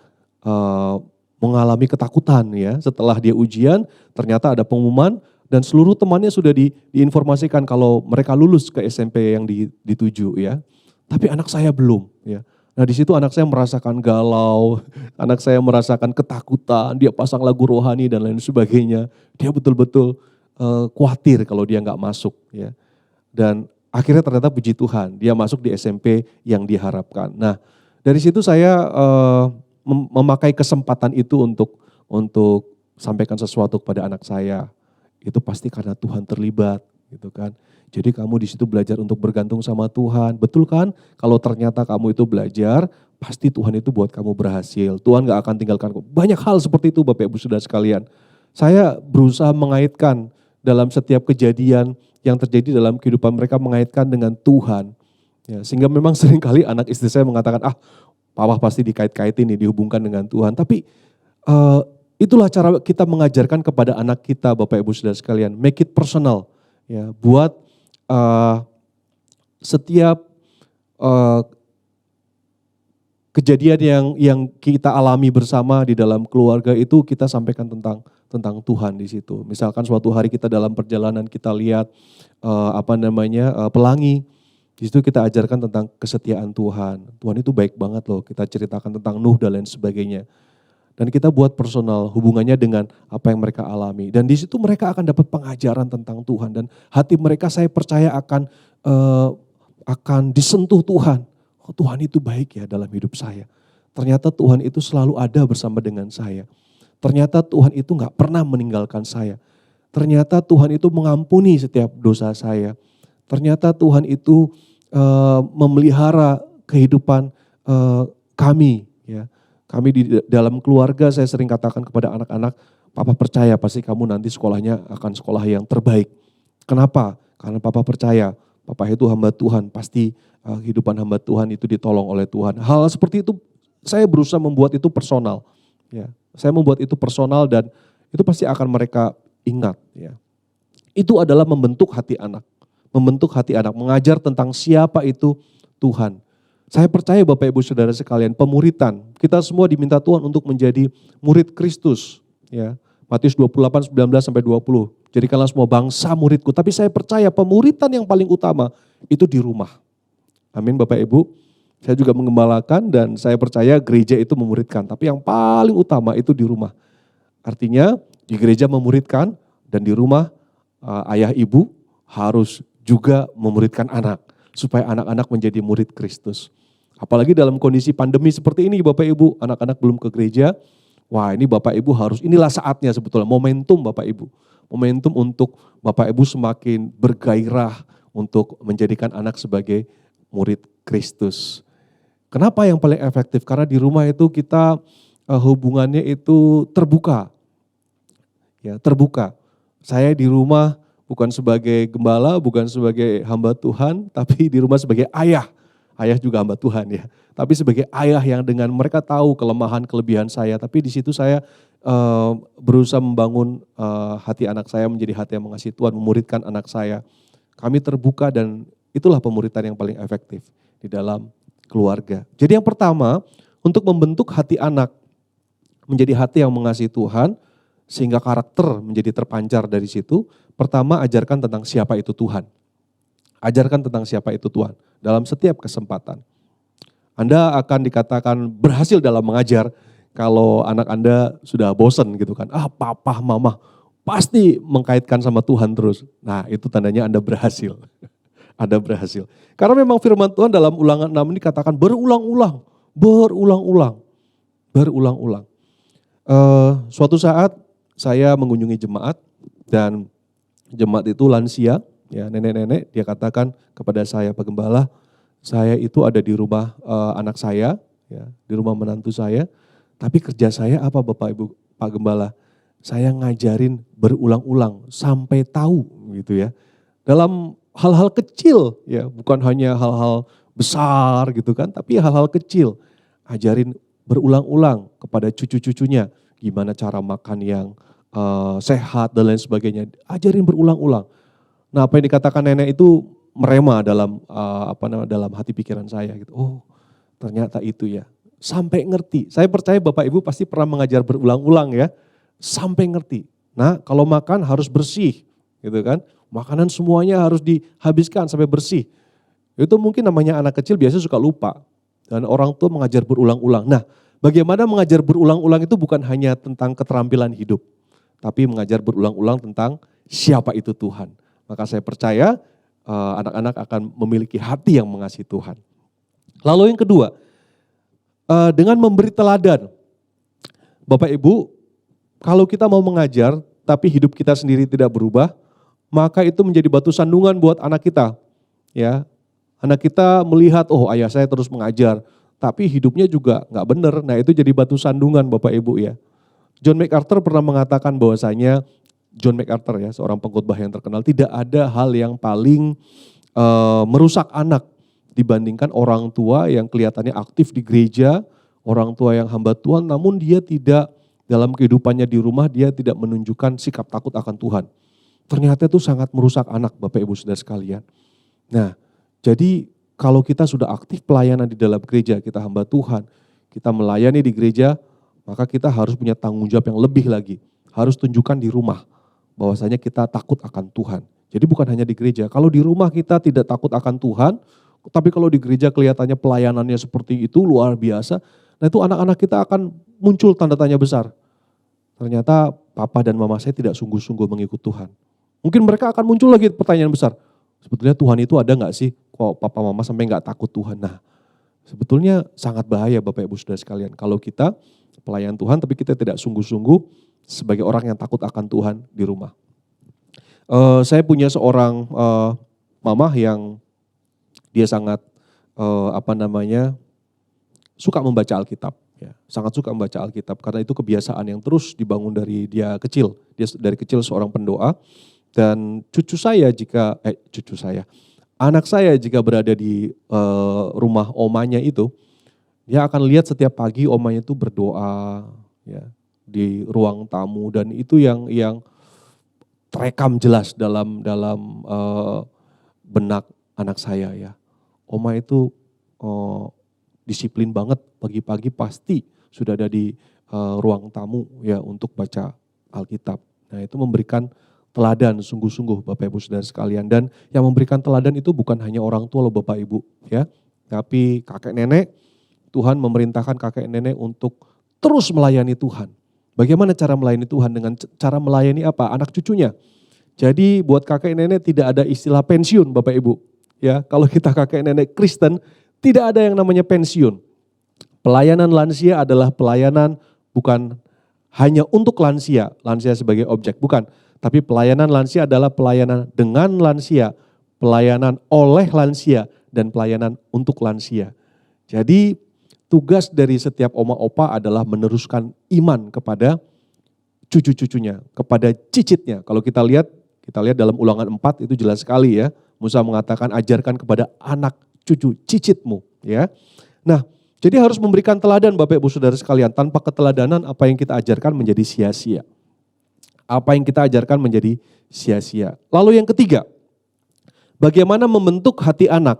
mengalami ketakutan ya. Setelah dia ujian, ternyata ada pengumuman dan seluruh temannya sudah diinformasikan kalau mereka lulus ke SMP yang dituju ya. Tapi anak saya belum ya. Nah di situ anak saya merasakan galau, anak saya merasakan ketakutan, dia pasang lagu rohani dan lain sebagainya. Dia betul-betul khawatir kalau dia nggak masuk ya. Dan akhirnya ternyata puji Tuhan, dia masuk di SMP yang diharapkan. Nah dari situ saya memakai kesempatan itu untuk sampaikan sesuatu kepada anak saya. Itu pasti karena Tuhan terlibat gitu kan. Jadi kamu di situ belajar untuk bergantung sama Tuhan. Betul kan? Kalau ternyata kamu itu belajar, pasti Tuhan itu buat kamu berhasil. Tuhan gak akan tinggalkan kamu. Banyak hal seperti itu Bapak Ibu Saudara sekalian. Saya berusaha mengaitkan dalam setiap kejadian yang terjadi dalam kehidupan mereka, mengaitkan dengan Tuhan. Ya, sehingga memang seringkali anak istri saya mengatakan, papa pasti dikait-kaitin nih, dihubungkan dengan Tuhan. Tapi itulah cara kita mengajarkan kepada anak kita Bapak Ibu Saudara sekalian. Make it personal. Ya, buat setiap kejadian yang kita alami bersama di dalam keluarga itu kita sampaikan tentang Tuhan di situ. Misalkan suatu hari kita dalam perjalanan kita lihat pelangi. Di situ kita ajarkan tentang kesetiaan Tuhan. Tuhan itu baik banget loh. Kita ceritakan tentang Nuh dan lain sebagainya. Dan kita buat personal hubungannya dengan apa yang mereka alami. Dan di situ mereka akan dapat pengajaran tentang Tuhan. Dan hati mereka saya percaya akan disentuh Tuhan. Oh, Tuhan itu baik ya dalam hidup saya. Ternyata Tuhan itu selalu ada bersama dengan saya. Ternyata Tuhan itu gak pernah meninggalkan saya. Ternyata Tuhan itu mengampuni setiap dosa saya. Ternyata Tuhan itu memelihara kehidupan kami. Ya. Kami di dalam keluarga saya sering katakan kepada anak-anak, Papa percaya pasti kamu nanti sekolahnya akan sekolah yang terbaik. Kenapa? Karena Papa percaya, Papa itu hamba Tuhan, pasti kehidupan hamba Tuhan itu ditolong oleh Tuhan. Hal seperti itu saya berusaha membuat itu personal. Ya. Saya membuat itu personal dan itu pasti akan mereka ingat. Ya. Itu adalah membentuk hati anak. Membentuk hati anak, mengajar tentang siapa itu Tuhan. Saya percaya Bapak Ibu Saudara sekalian, pemuritan. Kita semua diminta Tuhan untuk menjadi murid Kristus. Ya. Matius 28, 19-20. Jadikanlah semua bangsa muridku. Tapi saya percaya pemuritan yang paling utama itu di rumah. Amin Bapak Ibu. Saya juga mengembalakan dan saya percaya gereja itu memuridkan. Tapi yang paling utama itu di rumah. Artinya di gereja memuridkan dan di rumah ayah ibu harus juga memuridkan anak. Supaya anak-anak menjadi murid Kristus. Apalagi dalam kondisi pandemi seperti ini Bapak Ibu, anak-anak belum ke gereja. Wah ini Bapak Ibu inilah saatnya sebetulnya, momentum Bapak Ibu. Momentum untuk Bapak Ibu semakin bergairah untuk menjadikan anak sebagai murid Kristus. Kenapa yang paling efektif? Karena di rumah itu kita hubungannya itu terbuka. Ya, terbuka. Saya di rumah bukan sebagai gembala, bukan sebagai hamba Tuhan, tapi di rumah sebagai ayah. Ayah juga hamba Tuhan ya. Tapi sebagai ayah yang dengan mereka tahu kelemahan, kelebihan saya. Tapi di situ saya berusaha membangun hati anak saya menjadi hati yang mengasihi Tuhan, memuridkan anak saya. Kami terbuka dan itulah pemuritan yang paling efektif di dalam keluarga. Jadi yang pertama, untuk membentuk hati anak menjadi hati yang mengasihi Tuhan, sehingga karakter menjadi terpancar dari situ. Pertama, ajarkan tentang siapa itu Tuhan. Ajarkan tentang siapa itu Tuhan dalam setiap kesempatan. Anda akan dikatakan berhasil dalam mengajar kalau anak Anda sudah bosen gitu kan. Papa, mama pasti mengkaitkan sama Tuhan terus. Nah, itu tandanya Anda berhasil. Anda berhasil. Karena memang firman Tuhan dalam Ulangan 6 ini katakan berulang-ulang. Suatu saat saya mengunjungi jemaat dan jemaat itu lansia, ya nenek-nenek, dia katakan kepada saya, Pak Gembala, saya itu ada di rumah anak saya, ya, di rumah menantu saya, tapi kerja saya apa Bapak Ibu Pak Gembala? Saya ngajarin berulang-ulang sampai tahu gitu ya. Dalam hal-hal kecil ya, bukan hanya hal-hal besar gitu kan, tapi hal-hal kecil. Ajarin berulang-ulang kepada cucu-cucunya gimana cara makan yang sehat dan lain sebagainya. Ajarin berulang-ulang. Nah, apa yang dikatakan nenek itu merema dalam dalam hati pikiran saya gitu. Oh, ternyata itu ya. Sampai ngerti. Saya percaya Bapak Ibu pasti pernah mengajar berulang-ulang ya. Sampai ngerti. Nah, kalau makan harus bersih gitu kan. Makanan semuanya harus dihabiskan sampai bersih. Itu mungkin namanya anak kecil biasanya suka lupa. Dan orang tua mengajar berulang-ulang. Nah, bagaimana mengajar berulang-ulang itu bukan hanya tentang keterampilan hidup. Tapi mengajar berulang-ulang tentang siapa itu Tuhan. Maka saya percaya anak-anak akan memiliki hati yang mengasihi Tuhan. Lalu yang kedua, dengan memberi teladan. Bapak Ibu, kalau kita mau mengajar tapi hidup kita sendiri tidak berubah, maka itu menjadi batu sandungan buat anak kita. Ya, anak kita melihat, oh ayah saya terus mengajar, tapi hidupnya juga nggak benar. Nah itu jadi batu sandungan Bapak Ibu ya. John MacArthur pernah mengatakan bahwasanya, John MacArthur ya, seorang pengkhotbah yang terkenal, tidak ada hal yang paling merusak anak dibandingkan orang tua yang kelihatannya aktif di gereja, orang tua yang hamba Tuhan, namun dia tidak, dalam kehidupannya di rumah dia tidak menunjukkan sikap takut akan Tuhan. Ternyata itu sangat merusak anak Bapak Ibu Saudara sekalian. Nah, jadi kalau kita sudah aktif pelayanan di dalam gereja, kita hamba Tuhan, kita melayani di gereja, maka kita harus punya tanggung jawab yang lebih lagi. Harus tunjukkan di rumah bahwasanya kita takut akan Tuhan. Jadi bukan hanya di gereja, kalau di rumah kita tidak takut akan Tuhan, tapi kalau di gereja kelihatannya pelayanannya seperti itu luar biasa, nah itu anak-anak kita akan muncul tanda tanya besar. Ternyata papa dan mama saya tidak sungguh-sungguh mengikut Tuhan. Mungkin mereka akan muncul lagi pertanyaan besar. Sebetulnya Tuhan itu ada gak sih? Kok papa mama sampai gak takut Tuhan? Nah, sebetulnya sangat bahaya Bapak Ibu Saudara sekalian. Kalau kita pelayan Tuhan tapi kita tidak sungguh-sungguh sebagai orang yang takut akan Tuhan di rumah. Saya punya seorang mama yang dia sangat suka membaca Alkitab. Ya, sangat suka membaca Alkitab karena itu kebiasaan yang terus dibangun dari dia kecil. Dia dari kecil seorang pendoa. Dan anak saya jika berada di rumah omanya itu, dia akan lihat setiap pagi omanya itu berdoa ya, di ruang tamu, dan itu yang terekam jelas dalam benak anak saya ya. Oma itu disiplin banget, pagi-pagi pasti sudah ada di ruang tamu ya untuk baca Alkitab. Nah itu memberikan teladan sungguh-sungguh Bapak Ibu Saudara sekalian. Dan yang memberikan teladan itu bukan hanya orang tua loh Bapak Ibu ya, tapi kakek nenek. Tuhan memerintahkan kakek nenek untuk terus melayani Tuhan. Bagaimana cara melayani Tuhan? Dengan cara melayani apa? Anak cucunya. Jadi buat kakek nenek tidak ada istilah pensiun Bapak Ibu. Ya, kalau kita kakek nenek Kristen tidak ada yang namanya pensiun. Pelayanan lansia adalah pelayanan bukan hanya untuk lansia sebagai objek, bukan. Tapi pelayanan lansia adalah pelayanan dengan lansia, pelayanan oleh lansia, dan pelayanan untuk lansia. Jadi tugas dari setiap oma opa adalah meneruskan iman kepada cucu-cucunya, kepada cicitnya. Kalau kita lihat dalam Ulangan 4 itu jelas sekali ya. Musa mengatakan ajarkan kepada anak cucu cicitmu ya. Nah, jadi harus memberikan teladan Bapak Ibu Saudara sekalian. Tanpa keteladanan apa yang kita ajarkan menjadi sia-sia. Apa yang kita ajarkan menjadi sia-sia. Lalu yang ketiga, bagaimana membentuk hati anak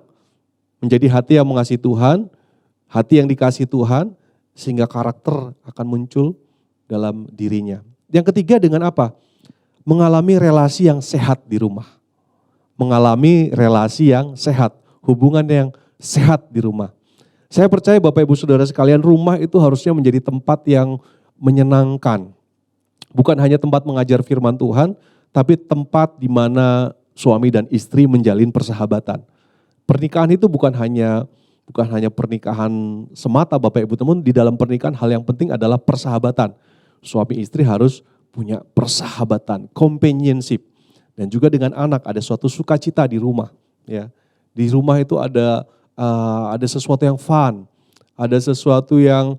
menjadi hati yang mengasihi Tuhan, hati yang dikasihi Tuhan, sehingga karakter akan muncul dalam dirinya. Yang ketiga dengan apa? Mengalami relasi yang sehat di rumah. Mengalami relasi yang sehat, hubungan yang sehat di rumah. Saya percaya Bapak Ibu Saudara sekalian, rumah itu harusnya menjadi tempat yang menyenangkan. Bukan hanya tempat mengajar firman Tuhan, tapi tempat di mana suami dan istri menjalin persahabatan. Pernikahan itu bukan hanya pernikahan semata Bapak Ibu teman, di dalam pernikahan hal yang penting adalah persahabatan. Suami istri harus punya persahabatan, companionship. Dan juga dengan anak ada suatu sukacita di rumah. Ya. Di rumah itu ada sesuatu yang fun, ada sesuatu yang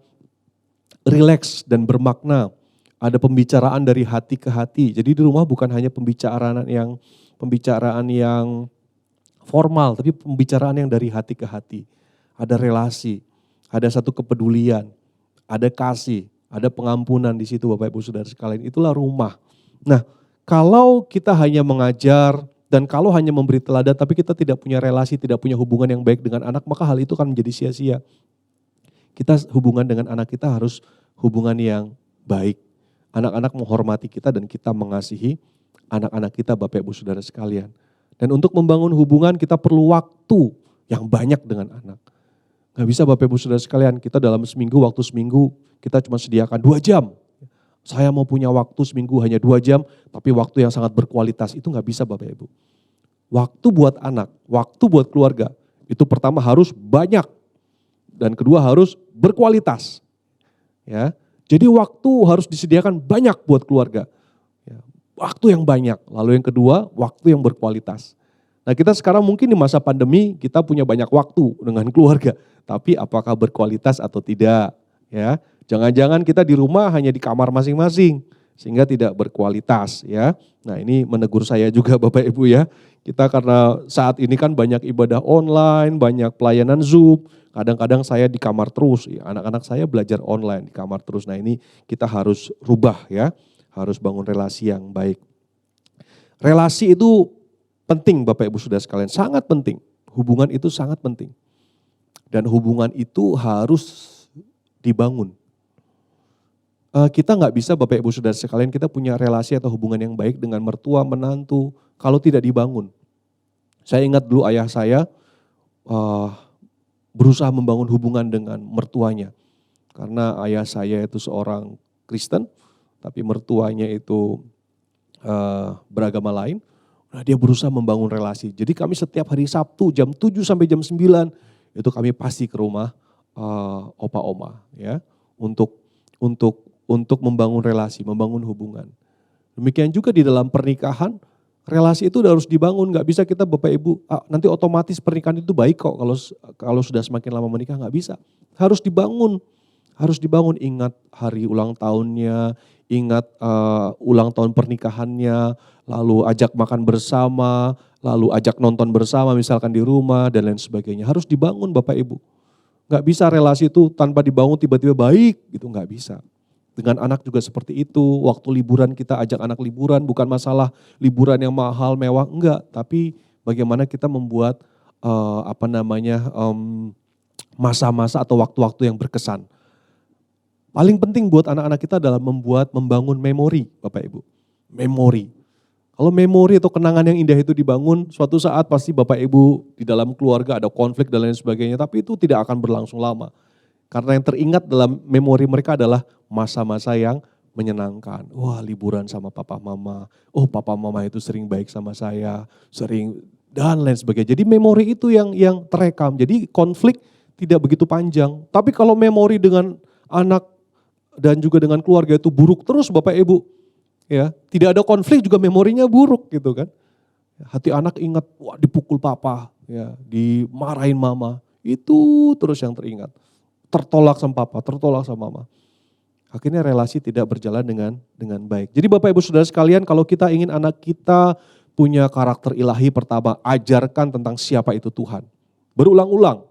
rileks dan bermakna. Ada pembicaraan dari hati ke hati. Jadi di rumah bukan hanya pembicaraan yang formal, tapi pembicaraan yang dari hati ke hati. Ada relasi, ada satu kepedulian, ada kasih, ada pengampunan di situ Bapak Ibu Saudara sekalian. Itulah rumah. Nah, kalau kita hanya mengajar dan kalau hanya memberi teladan tapi kita tidak punya relasi, tidak punya hubungan yang baik dengan anak, maka hal itu akan menjadi sia-sia. Kita hubungan dengan anak kita harus hubungan yang baik. Anak-anak menghormati kita dan kita mengasihi anak-anak kita Bapak Ibu Saudara sekalian. Dan untuk membangun hubungan kita perlu waktu yang banyak dengan anak. Gak bisa Bapak Ibu Saudara sekalian, kita dalam waktu seminggu kita cuma sediakan 2 jam. Saya mau punya waktu seminggu hanya 2 jam, tapi waktu yang sangat berkualitas, itu gak bisa Bapak Ibu. Waktu buat anak, waktu buat keluarga, itu pertama harus banyak. Dan kedua harus berkualitas. Ya, jadi waktu harus disediakan banyak buat keluarga. Waktu yang banyak. Lalu yang kedua, waktu yang berkualitas. Nah kita sekarang mungkin di masa pandemi kita punya banyak waktu dengan keluarga. Tapi apakah berkualitas atau tidak? Ya, jangan-jangan kita di rumah hanya di kamar masing-masing. Sehingga tidak berkualitas ya. Nah ini menegur saya juga Bapak Ibu ya. Kita karena saat ini kan banyak ibadah online, banyak pelayanan Zoom. Kadang-kadang saya di kamar terus. Anak-anak saya belajar online di kamar terus. Nah ini kita harus rubah ya. Harus bangun relasi yang baik. Relasi itu penting Bapak Ibu Saudara sekalian, sangat penting. Hubungan itu sangat penting. Dan hubungan itu harus dibangun. Kita nggak bisa Bapak Ibu Saudara sekalian kita punya relasi atau hubungan yang baik dengan mertua, menantu kalau tidak dibangun. Saya ingat dulu ayah saya berusaha membangun hubungan dengan mertuanya. Karena ayah saya itu seorang Kristen, tapi mertuanya itu beragama lain. Nah, dia berusaha membangun relasi. Jadi kami setiap hari Sabtu jam 7 sampai jam 9 itu kami pasti ke rumah opa oma ya untuk membangun relasi, membangun hubungan. Demikian juga di dalam pernikahan, relasi itu harus dibangun. Gak bisa kita Bapak Ibu, nanti otomatis pernikahan itu baik kok kalau sudah semakin lama menikah, gak bisa. Harus dibangun, ingat hari ulang tahunnya, ingat ulang tahun pernikahannya, lalu ajak makan bersama, lalu ajak nonton bersama misalkan di rumah dan lain sebagainya. Harus dibangun Bapak Ibu. Gak bisa relasi itu tanpa dibangun tiba-tiba baik gitu, gak bisa. Dengan anak juga seperti itu, waktu liburan kita ajak anak liburan, bukan masalah liburan yang mahal, mewah, enggak. Tapi bagaimana kita membuat masa-masa atau waktu-waktu yang berkesan. Paling penting buat anak-anak kita adalah membangun memori Bapak Ibu. Memori. Kalau memori atau kenangan yang indah itu dibangun, suatu saat pasti Bapak Ibu di dalam keluarga ada konflik dan lain sebagainya, tapi itu tidak akan berlangsung lama. Karena yang teringat dalam memori mereka adalah masa-masa yang menyenangkan. Wah, liburan sama papa mama. Oh, papa mama itu sering baik sama saya, sering dan lain sebagainya. Jadi memori itu yang terekam. Jadi konflik tidak begitu panjang. Tapi kalau memori dengan anak dan juga dengan keluarga itu buruk terus Bapak Ibu. Ya, tidak ada konflik juga memorinya buruk gitu kan. Hati anak ingat, wah dipukul papa, ya, dimarahin mama. Itu terus yang teringat. Tertolak sama papa, tertolak sama mama. Akhirnya relasi tidak berjalan dengan baik. Jadi Bapak Ibu Saudara sekalian, kalau kita ingin anak kita punya karakter ilahi, pertama ajarkan tentang siapa itu Tuhan. Berulang-ulang.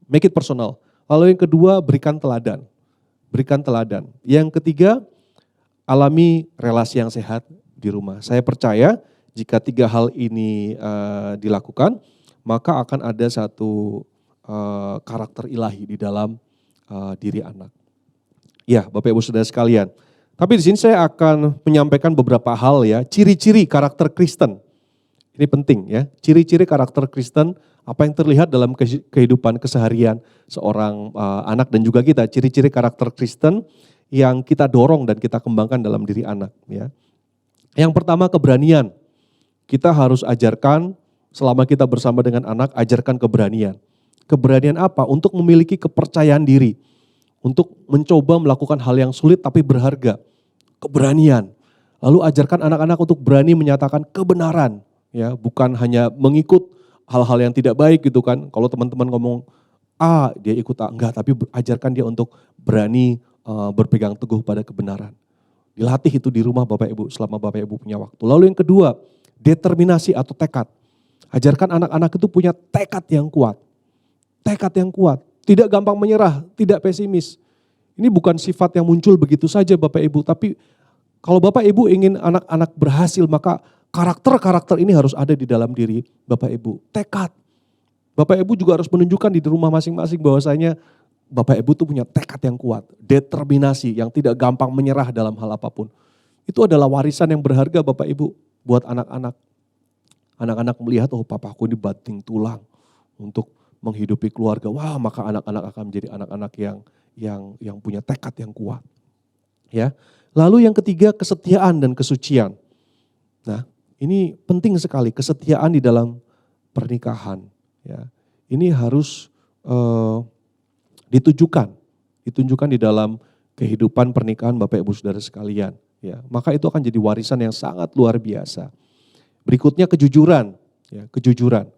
Make it personal. Lalu yang kedua, berikan teladan. Berikan teladan. Yang ketiga, alami relasi yang sehat di rumah. Saya percaya jika 3 hal ini dilakukan, maka akan ada satu karakter ilahi di dalam diri anak. Ya Bapak Ibu Saudara sekalian, Tapi di sini saya akan menyampaikan beberapa hal ya, ciri-ciri karakter Kristen. Ini penting ya, ciri-ciri karakter Kristen, apa yang terlihat dalam kehidupan keseharian seorang anak dan juga kita, ciri-ciri karakter Kristen yang kita dorong dan kita kembangkan dalam diri anak ya. Yang pertama keberanian. Kita harus ajarkan selama kita bersama dengan anak, ajarkan keberanian. Keberanian apa? Untuk memiliki kepercayaan diri. Untuk mencoba melakukan hal yang sulit tapi berharga. Keberanian. Lalu ajarkan anak-anak untuk berani menyatakan kebenaran. Ya, bukan hanya mengikut hal-hal yang tidak baik gitu kan. Kalau teman-teman ngomong A, dia ikut A. Enggak, tapi ajarkan dia untuk berani berpegang teguh pada kebenaran. Dilatih itu di rumah Bapak Ibu selama Bapak Ibu punya waktu. Lalu yang kedua, determinasi atau tekad. Ajarkan anak-anak itu punya tekad yang kuat. Tekad yang kuat. Tidak gampang menyerah, tidak pesimis. Ini bukan sifat yang muncul begitu saja Bapak Ibu, tapi kalau Bapak Ibu ingin anak-anak berhasil, maka karakter-karakter ini harus ada di dalam diri Bapak Ibu. Tekad. Bapak Ibu juga harus menunjukkan di rumah masing-masing bahwasanya Bapak Ibu tuh punya tekad yang kuat, determinasi yang tidak gampang menyerah dalam hal apapun. Itu adalah warisan yang berharga Bapak Ibu buat anak-anak. Anak-anak melihat, oh papaku ini banting tulang untuk menghidupi keluarga. Wah, maka anak-anak akan menjadi anak-anak yang punya tekad yang kuat. Ya. Lalu yang ketiga, kesetiaan dan kesucian. Nah, ini penting sekali, kesetiaan di dalam pernikahan. Ya. Ini harus ditunjukkan di dalam kehidupan pernikahan Bapak Ibu Saudara sekalian. Ya. Maka itu akan jadi warisan yang sangat luar biasa. Berikutnya kejujuran. Ya, kejujuran.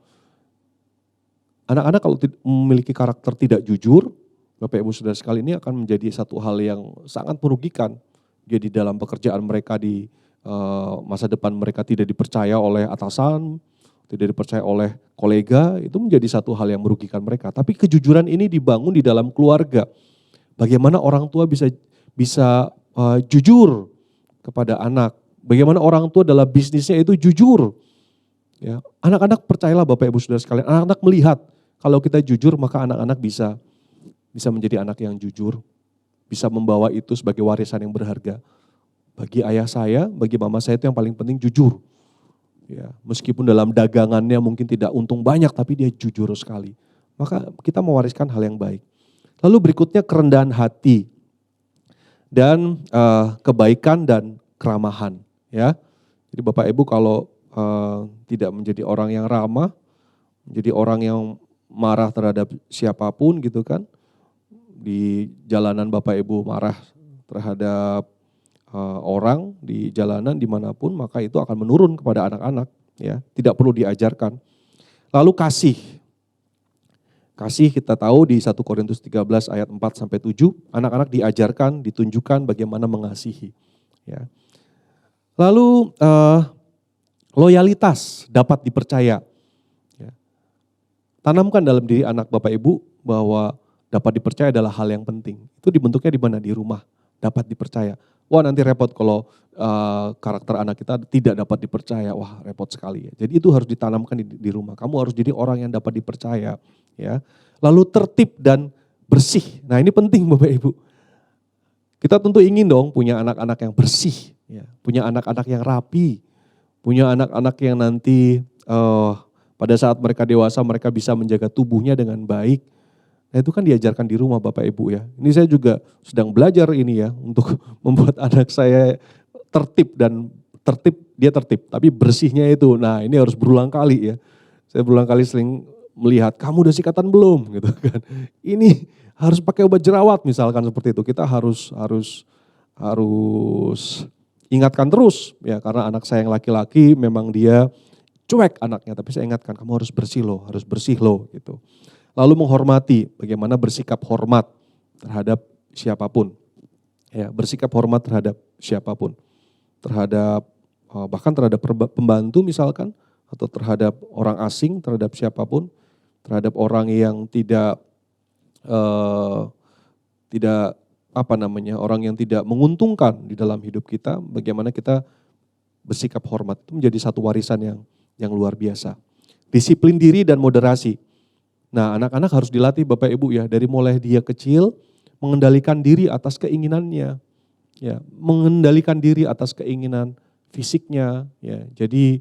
Anak-anak kalau memiliki karakter tidak jujur, Bapak Ibu Saudara sekalian, ini akan menjadi satu hal yang sangat merugikan. Jadi dalam pekerjaan mereka di masa depan mereka tidak dipercaya oleh atasan, tidak dipercaya oleh kolega, itu menjadi satu hal yang merugikan mereka. Tapi kejujuran ini dibangun di dalam keluarga. Bagaimana orang tua bisa jujur kepada anak. Bagaimana orang tua dalam bisnisnya itu jujur. Ya, anak-anak percayalah Bapak Ibu Saudara sekalian, anak-anak melihat kalau kita jujur maka anak-anak bisa menjadi anak yang jujur, bisa membawa itu sebagai warisan yang berharga. Bagi ayah saya, bagi mama saya itu yang paling penting jujur. Ya, meskipun dalam dagangannya mungkin tidak untung banyak tapi dia jujur sekali. Maka kita mewariskan hal yang baik. Lalu berikutnya kerendahan hati dan kebaikan dan keramahan. Ya, jadi Bapak Ibu kalau tidak menjadi orang yang ramah, menjadi orang yang marah terhadap siapapun gitu kan. Di jalanan Bapak Ibu marah terhadap orang di jalanan dimanapun, maka itu akan menurun kepada anak-anak. Ya, tidak perlu diajarkan. Lalu kasih. Kasih kita tahu di 1 Korintus 13 ayat 4-7, anak-anak diajarkan, ditunjukkan bagaimana mengasihi. Ya. Lalu loyalitas dapat dipercaya. Ya. Tanamkan dalam diri anak Bapak Ibu bahwa dapat dipercaya adalah hal yang penting. Itu dibentuknya di mana? Di rumah. Dapat dipercaya. Wah nanti repot kalau karakter anak kita tidak dapat dipercaya. Wah repot sekali ya. Jadi itu harus ditanamkan di rumah. Kamu harus jadi orang yang dapat dipercaya. Ya. Lalu tertib dan bersih. Nah ini penting Bapak Ibu. Kita tentu ingin dong punya anak-anak yang bersih. Ya. Punya anak-anak yang rapi. Punya anak-anak yang nanti pada saat mereka dewasa mereka bisa menjaga tubuhnya dengan baik. Nah itu kan diajarkan di rumah Bapak Ibu ya. Ini saya juga sedang belajar ini ya untuk membuat anak saya tertib dia tertib. Tapi bersihnya itu, nah ini harus berulang kali ya. Saya berulang kali sering melihat kamu udah sikatan belum gitu kan. Ini harus pakai obat jerawat misalkan seperti itu. Kita harus ingatkan terus ya karena anak saya yang laki-laki memang dia cuek anaknya. Tapi saya ingatkan kamu harus bersih loh gitu. Lalu menghormati, bagaimana bersikap hormat terhadap siapapun. Ya, bersikap hormat terhadap siapapun. Bahkan terhadap pembantu misalkan, atau terhadap orang asing, terhadap siapapun. Terhadap orang yang orang yang tidak menguntungkan di dalam hidup kita, bagaimana kita bersikap hormat. Itu menjadi satu warisan yang luar biasa. Disiplin diri dan moderasi. Nah anak-anak harus dilatih Bapak Ibu ya, dari mulai dia kecil mengendalikan diri atas keinginannya. ya, mengendalikan diri atas keinginan fisiknya, ya. Jadi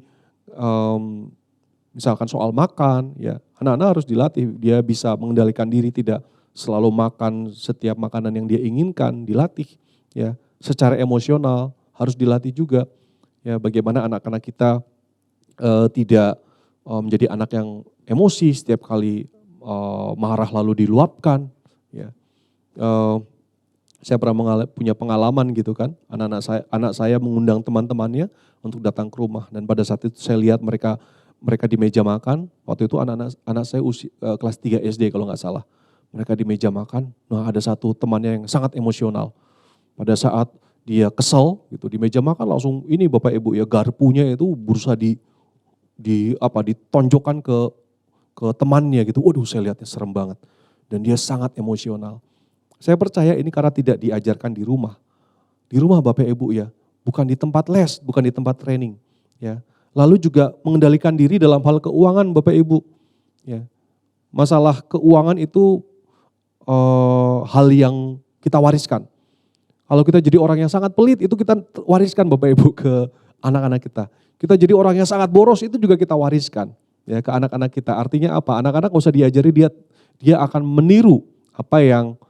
misalkan soal makan, ya, anak-anak harus dilatih, dia bisa mengendalikan diri, tidak selalu makan setiap makanan yang dia inginkan, dilatih, ya. Secara emosional harus dilatih juga, ya, bagaimana anak-anak kita tidak menjadi anak yang emosi setiap kali marah lalu diluapkan, ya. Saya pernah punya pengalaman gitu kan, anak saya mengundang teman-temannya untuk datang ke rumah, dan pada saat itu saya lihat mereka di meja makan. Waktu itu anak saya kelas 3 SD kalau nggak salah. Mereka di meja makan, nah ada satu temannya yang sangat emosional. Pada saat dia kesel gitu di meja makan, langsung ini Bapak Ibu ya, garpunya itu berusaha ditonjokkan ke temannya gitu. Waduh, saya lihatnya serem banget. Dan dia sangat emosional. Saya percaya ini karena tidak diajarkan di rumah. Di rumah Bapak Ibu ya, bukan di tempat les, bukan di tempat training, ya. Lalu juga mengendalikan diri dalam hal keuangan Bapak Ibu, ya. Masalah keuangan itu hal yang kita wariskan. Kalau kita jadi orang yang sangat pelit, itu kita wariskan Bapak Ibu ke anak-anak kita. Kita jadi orang yang sangat boros, itu juga kita wariskan, ya, ke anak-anak kita. Artinya apa? Anak-anak nggak usah diajari, dia akan meniru apa yang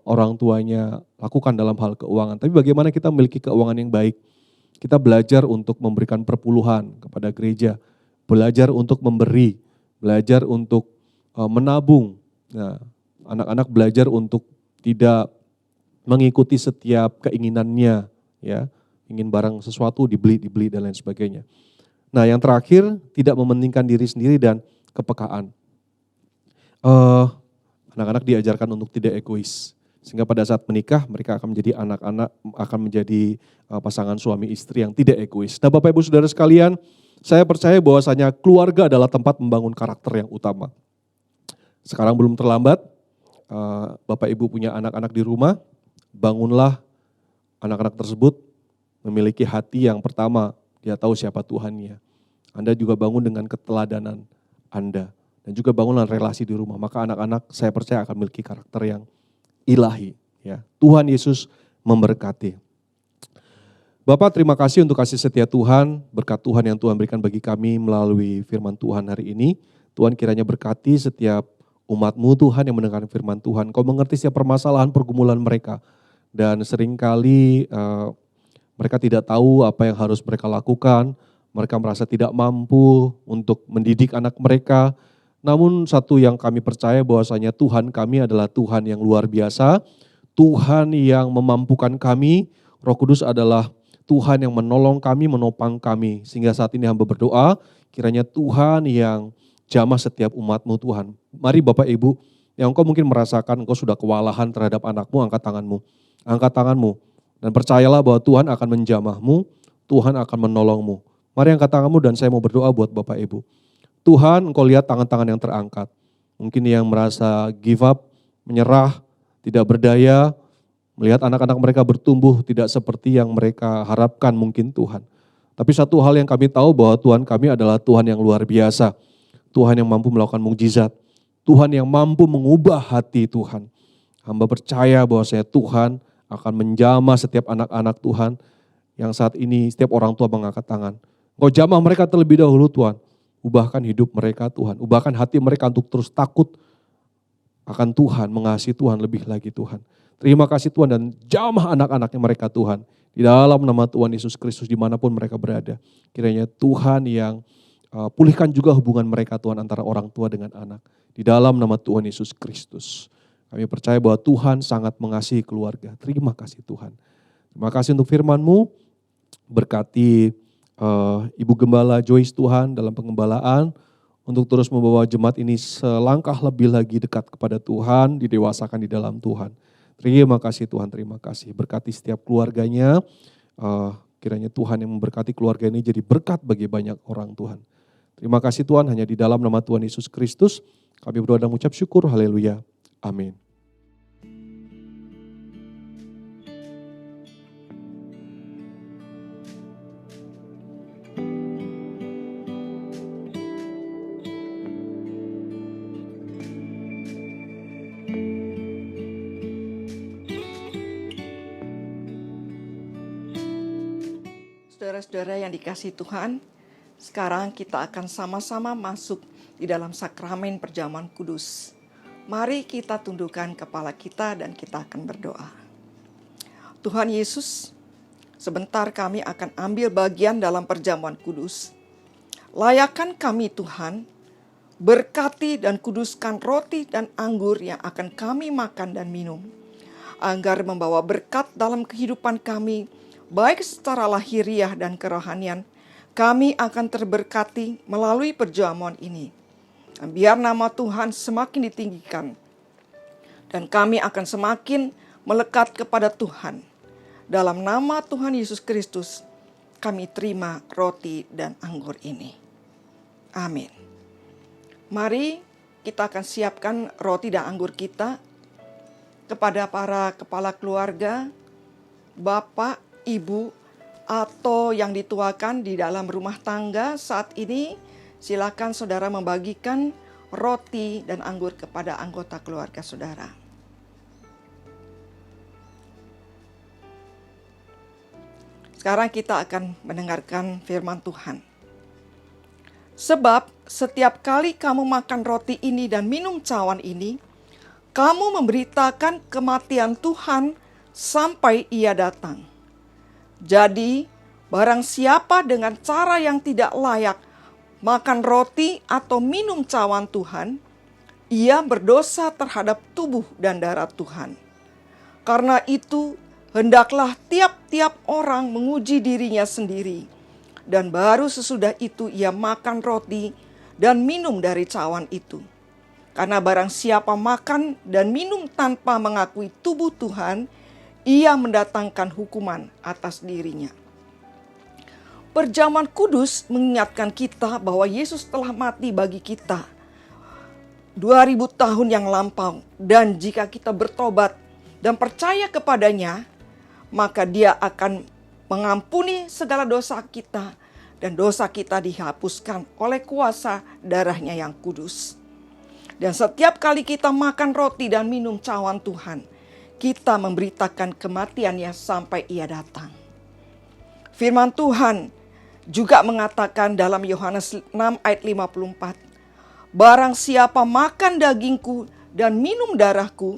orang tuanya lakukan dalam hal keuangan. Tapi bagaimana kita memiliki keuangan yang baik? Kita belajar untuk memberikan perpuluhan kepada gereja, belajar untuk memberi, belajar untuk menabung. Nah, anak-anak belajar untuk tidak mengikuti setiap keinginannya, ya, ingin barang sesuatu dibeli dan lain sebagainya. Nah, yang terakhir, tidak mementingkan diri sendiri dan kepekaan. Anak-anak diajarkan untuk tidak egois, sehingga pada saat menikah mereka akan menjadi akan menjadi pasangan suami istri yang tidak egois. Nah, Bapak Ibu Saudara sekalian, saya percaya bahwasanya keluarga adalah tempat membangun karakter yang utama. Sekarang belum terlambat, Bapak Ibu punya anak-anak di rumah, bangunlah anak-anak tersebut memiliki hati yang pertama, dia tahu siapa Tuhannya. Anda juga bangun dengan keteladanan Anda. Dan juga bangunlah relasi di rumah, maka anak-anak saya percaya akan memiliki karakter yang ilahi. Ya. Tuhan Yesus memberkati. Bapak, terima kasih untuk kasih setia Tuhan, berkat Tuhan yang Tuhan berikan bagi kami melalui firman Tuhan hari ini. Tuhan kiranya berkati setiap umat-Mu Tuhan yang mendengar firman Tuhan. Kau mengerti setiap permasalahan pergumulan mereka. Dan seringkali mereka tidak tahu apa yang harus mereka lakukan. Mereka merasa tidak mampu untuk mendidik anak mereka. Namun satu yang kami percaya bahwasanya Tuhan kami adalah Tuhan yang luar biasa, Tuhan yang memampukan kami, Roh Kudus adalah Tuhan yang menolong kami, menopang kami. Sehingga saat ini hamba berdoa, kiranya Tuhan yang jamah setiap umat-Mu Tuhan. Mari Bapak Ibu, yang engkau mungkin merasakan engkau sudah kewalahan terhadap anakmu, angkat tanganmu. Angkat tanganmu, dan percayalah bahwa Tuhan akan menjamahmu, Tuhan akan menolongmu. Mari angkat tanganmu dan saya mau berdoa buat Bapak Ibu. Tuhan, engkau lihat tangan-tangan yang terangkat. Mungkin yang merasa give up, menyerah, tidak berdaya, melihat anak-anak mereka bertumbuh tidak seperti yang mereka harapkan mungkin Tuhan. Tapi satu hal yang kami tahu bahwa Tuhan kami adalah Tuhan yang luar biasa. Tuhan yang mampu melakukan mukjizat. Tuhan yang mampu mengubah hati Tuhan. Hamba percaya bahwa Tuhan akan menjamah setiap anak-anak Tuhan yang saat ini setiap orang tua mengangkat tangan. Engkau jamah mereka terlebih dahulu Tuhan. Ubahkan hidup mereka Tuhan, ubahkan hati mereka untuk terus takut akan Tuhan, mengasihi Tuhan lebih lagi Tuhan. Terima kasih Tuhan dan jamah anak-anaknya mereka Tuhan. Di dalam nama Tuhan Yesus Kristus dimanapun mereka berada. Kiranya Tuhan yang pulihkan juga hubungan mereka Tuhan antara orang tua dengan anak. Di dalam nama Tuhan Yesus Kristus. Kami percaya bahwa Tuhan sangat mengasihi keluarga. Terima kasih Tuhan. Terima kasih untuk firman-Mu, berkati Ibu Gembala Joyce Tuhan dalam pengembalaan untuk terus membawa jemaat ini selangkah lebih lagi dekat kepada Tuhan, didewasakan di dalam Tuhan. Terima kasih Tuhan, terima kasih. Berkati setiap keluarganya, kiranya Tuhan yang memberkati keluarga ini jadi berkat bagi banyak orang Tuhan. Terima kasih Tuhan, hanya di dalam nama Tuhan Yesus Kristus kami berdoa dan mengucap syukur, haleluya, amin. Saudara-saudara yang dikasihi Tuhan, sekarang kita akan sama-sama masuk di dalam sakramen perjamuan kudus. Mari kita tundukkan kepala kita dan kita akan berdoa. Tuhan Yesus, sebentar kami akan ambil bagian dalam perjamuan kudus. Layakkan kami Tuhan, berkati dan kuduskan roti dan anggur yang akan kami makan dan minum, agar membawa berkat dalam kehidupan kami, baik secara lahiriah dan kerohanian. Kami akan terberkati melalui perjamuan ini. Dan biar nama Tuhan semakin ditinggikan, dan kami akan semakin melekat kepada Tuhan. Dalam nama Tuhan Yesus Kristus, kami terima roti dan anggur ini. Amin. Mari kita akan siapkan roti dan anggur kita kepada para kepala keluarga, bapak, ibu, atau yang dituakan di dalam rumah tangga saat ini. Silakan saudara membagikan roti dan anggur kepada anggota keluarga saudara. Sekarang kita akan mendengarkan firman Tuhan. Sebab setiap kali kamu makan roti ini dan minum cawan ini, kamu memberitakan kematian Tuhan sampai Ia datang. Jadi, barang siapa dengan cara yang tidak layak makan roti atau minum cawan Tuhan, ia berdosa terhadap tubuh dan darah Tuhan. Karena itu, hendaklah tiap-tiap orang menguji dirinya sendiri, dan baru sesudah itu ia makan roti dan minum dari cawan itu. Karena barang siapa makan dan minum tanpa mengakui tubuh Tuhan, ia mendatangkan hukuman atas dirinya. Perjamuan kudus mengingatkan kita bahwa Yesus telah mati bagi kita 2000 tahun yang lampau. Dan jika kita bertobat dan percaya kepadanya, maka Dia akan mengampuni segala dosa kita, dan dosa kita dihapuskan oleh kuasa darahnya yang kudus. Dan setiap kali kita makan roti dan minum cawan Tuhan, kita memberitakan kematiannya sampai Ia datang. Firman Tuhan juga mengatakan dalam Yohanes 6 ayat 54, barang siapa makan dagingku dan minum darahku,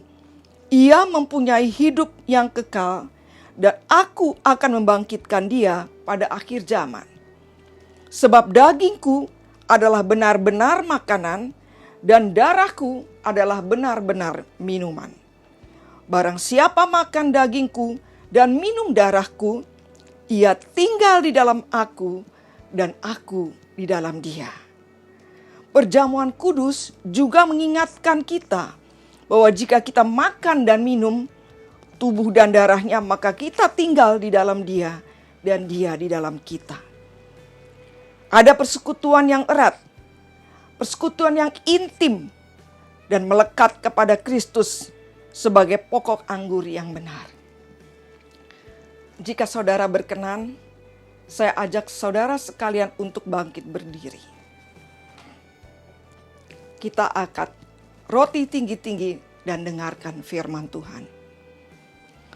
ia mempunyai hidup yang kekal, dan aku akan membangkitkan dia pada akhir zaman. Sebab dagingku adalah benar-benar makanan, dan darahku adalah benar-benar minuman. Barang siapa makan dagingku dan minum darahku, ia tinggal di dalam aku dan aku di dalam dia. Perjamuan kudus juga mengingatkan kita bahwa jika kita makan dan minum tubuh dan darahnya, maka kita tinggal di dalam dia dan dia di dalam kita. Ada persekutuan yang erat, persekutuan yang intim dan melekat kepada Kristus sebagai pokok anggur yang benar. Jika saudara berkenan, saya ajak saudara sekalian untuk bangkit berdiri. Kita angkat roti tinggi-tinggi dan dengarkan firman Tuhan.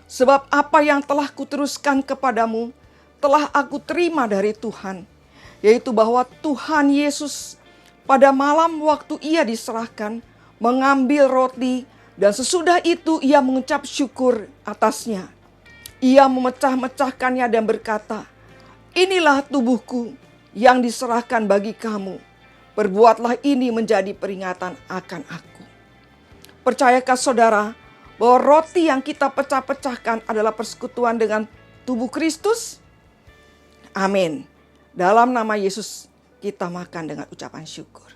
Sebab apa yang telah kuteruskan kepadamu telah aku terima dari Tuhan, yaitu bahwa Tuhan Yesus pada malam waktu Ia diserahkan mengambil roti, dan sesudah itu Ia mengucap syukur atasnya. Ia memecah-mecahkannya dan berkata, inilah tubuhku yang diserahkan bagi kamu. Perbuatlah ini menjadi peringatan akan aku. Percayakah saudara bahwa roti yang kita pecah-pecahkan adalah persekutuan dengan tubuh Kristus? Amin. Dalam nama Yesus kita makan dengan ucapan syukur.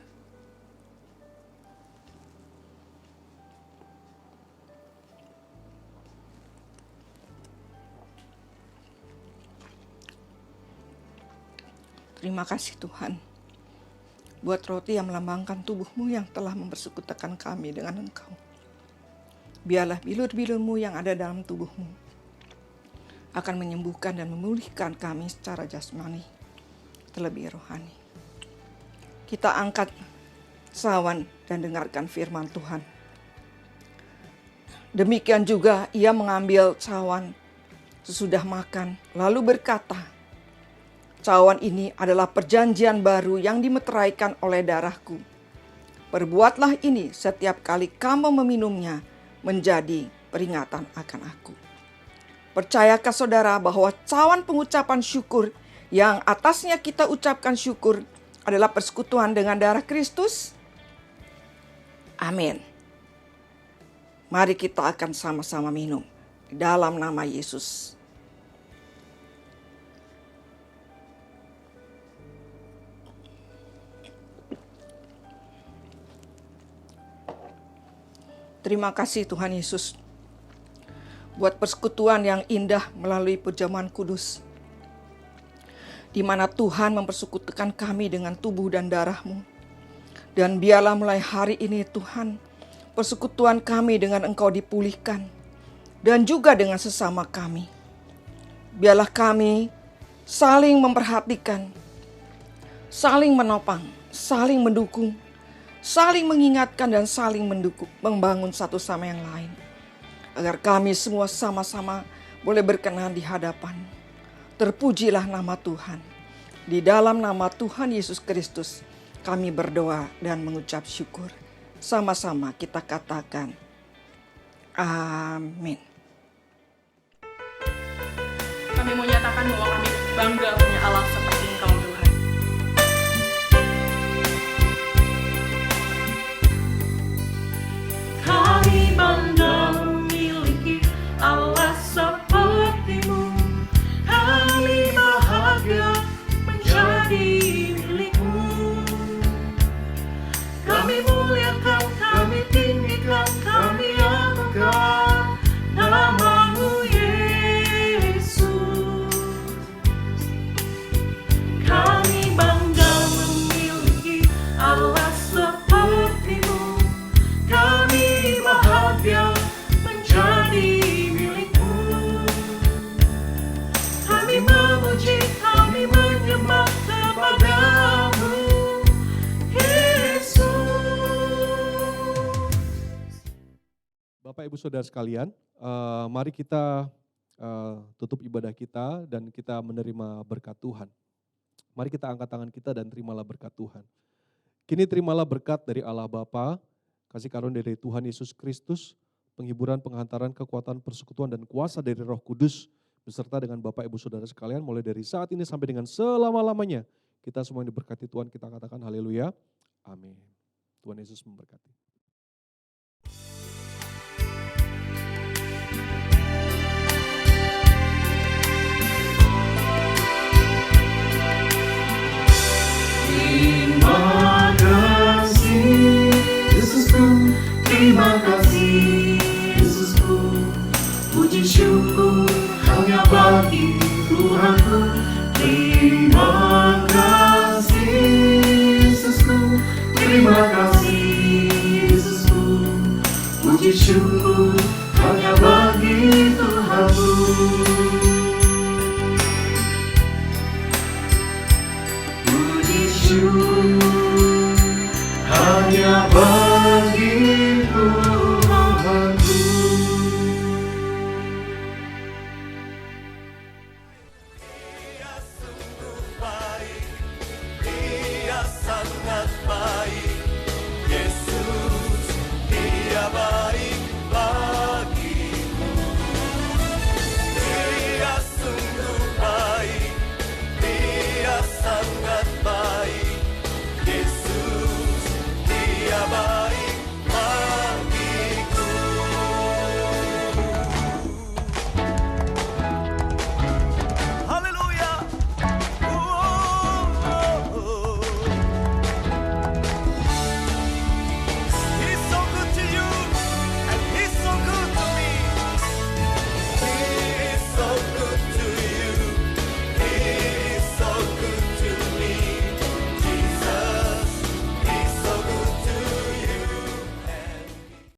Terima kasih Tuhan buat roti yang melambangkan tubuh-Mu yang telah mempersekutukan kami dengan Engkau. Biarlah bilur-bilur-Mu yang ada dalam tubuh-Mu akan menyembuhkan dan memulihkan kami secara jasmani terlebih rohani. Kita angkat sawan dan dengarkan firman Tuhan. Demikian juga Ia mengambil cawan sesudah makan lalu berkata, Cawan ini adalah perjanjian baru yang dimeteraikan oleh darahku. Perbuatlah ini setiap kali kamu meminumnya menjadi peringatan akan aku. Percayakah saudara bahwa cawan pengucapan syukur yang atasnya kita ucapkan syukur adalah persekutuan dengan darah Kristus? Amin. Mari kita akan sama-sama minum dalam nama Yesus. Terima kasih Tuhan Yesus buat persekutuan yang indah melalui perjamuan kudus, di mana Tuhan mempersekutukan kami dengan tubuh dan darah-Mu. Dan biarlah mulai hari ini Tuhan, persekutuan kami dengan Engkau dipulihkan, dan juga dengan sesama kami. Biarlah kami saling memperhatikan, saling menopang, saling mendukung, saling mengingatkan dan saling membangun satu sama yang lain. Agar kami semua sama-sama boleh berkenan di hadapan. Terpujilah nama Tuhan. Di dalam nama Tuhan Yesus Kristus kami berdoa dan mengucap syukur. Sama-sama kita katakan, amin. Kami mau nyatakan bahwa kami bangga punya Allah seperti Engkau Tuhan. Kami bangga memiliki Allah seperti-Mu. Kami bahagia menjadi milik-Mu. Kami muliakan, kami tinggikan, kami agungkan nama-Mu Yesus. Kami bangga memiliki Allah seperti-Mu. Kami bahagia menjadi milik-Mu. Kami memuji, kami menyembah kepada-Mu Yesus. Bapak Ibu Saudara sekalian, mari kita tutup ibadah kita dan kita menerima berkat Tuhan. Mari kita angkat tangan kita dan terimalah berkat Tuhan. Kini terimalah berkat dari Allah Bapa, kasih karunia dari Tuhan Yesus Kristus, penghiburan, penghantaran, kekuatan, persekutuan, dan kuasa dari Roh Kudus, beserta dengan Bapak Ibu Saudara sekalian, mulai dari saat ini sampai dengan selama-lamanya. Kita semua yang diberkati Tuhan, kita katakan haleluya, amin. Tuhan Yesus memberkati. Terima kasih Yesusku, terima kasih Yesusku. Puji syukur hanya bagi Tuhanku. Terima kasih Yesusku, terima kasih Yesusku. Puji syukur hanya bagi Tuhanku. Puji syukur hanya bagi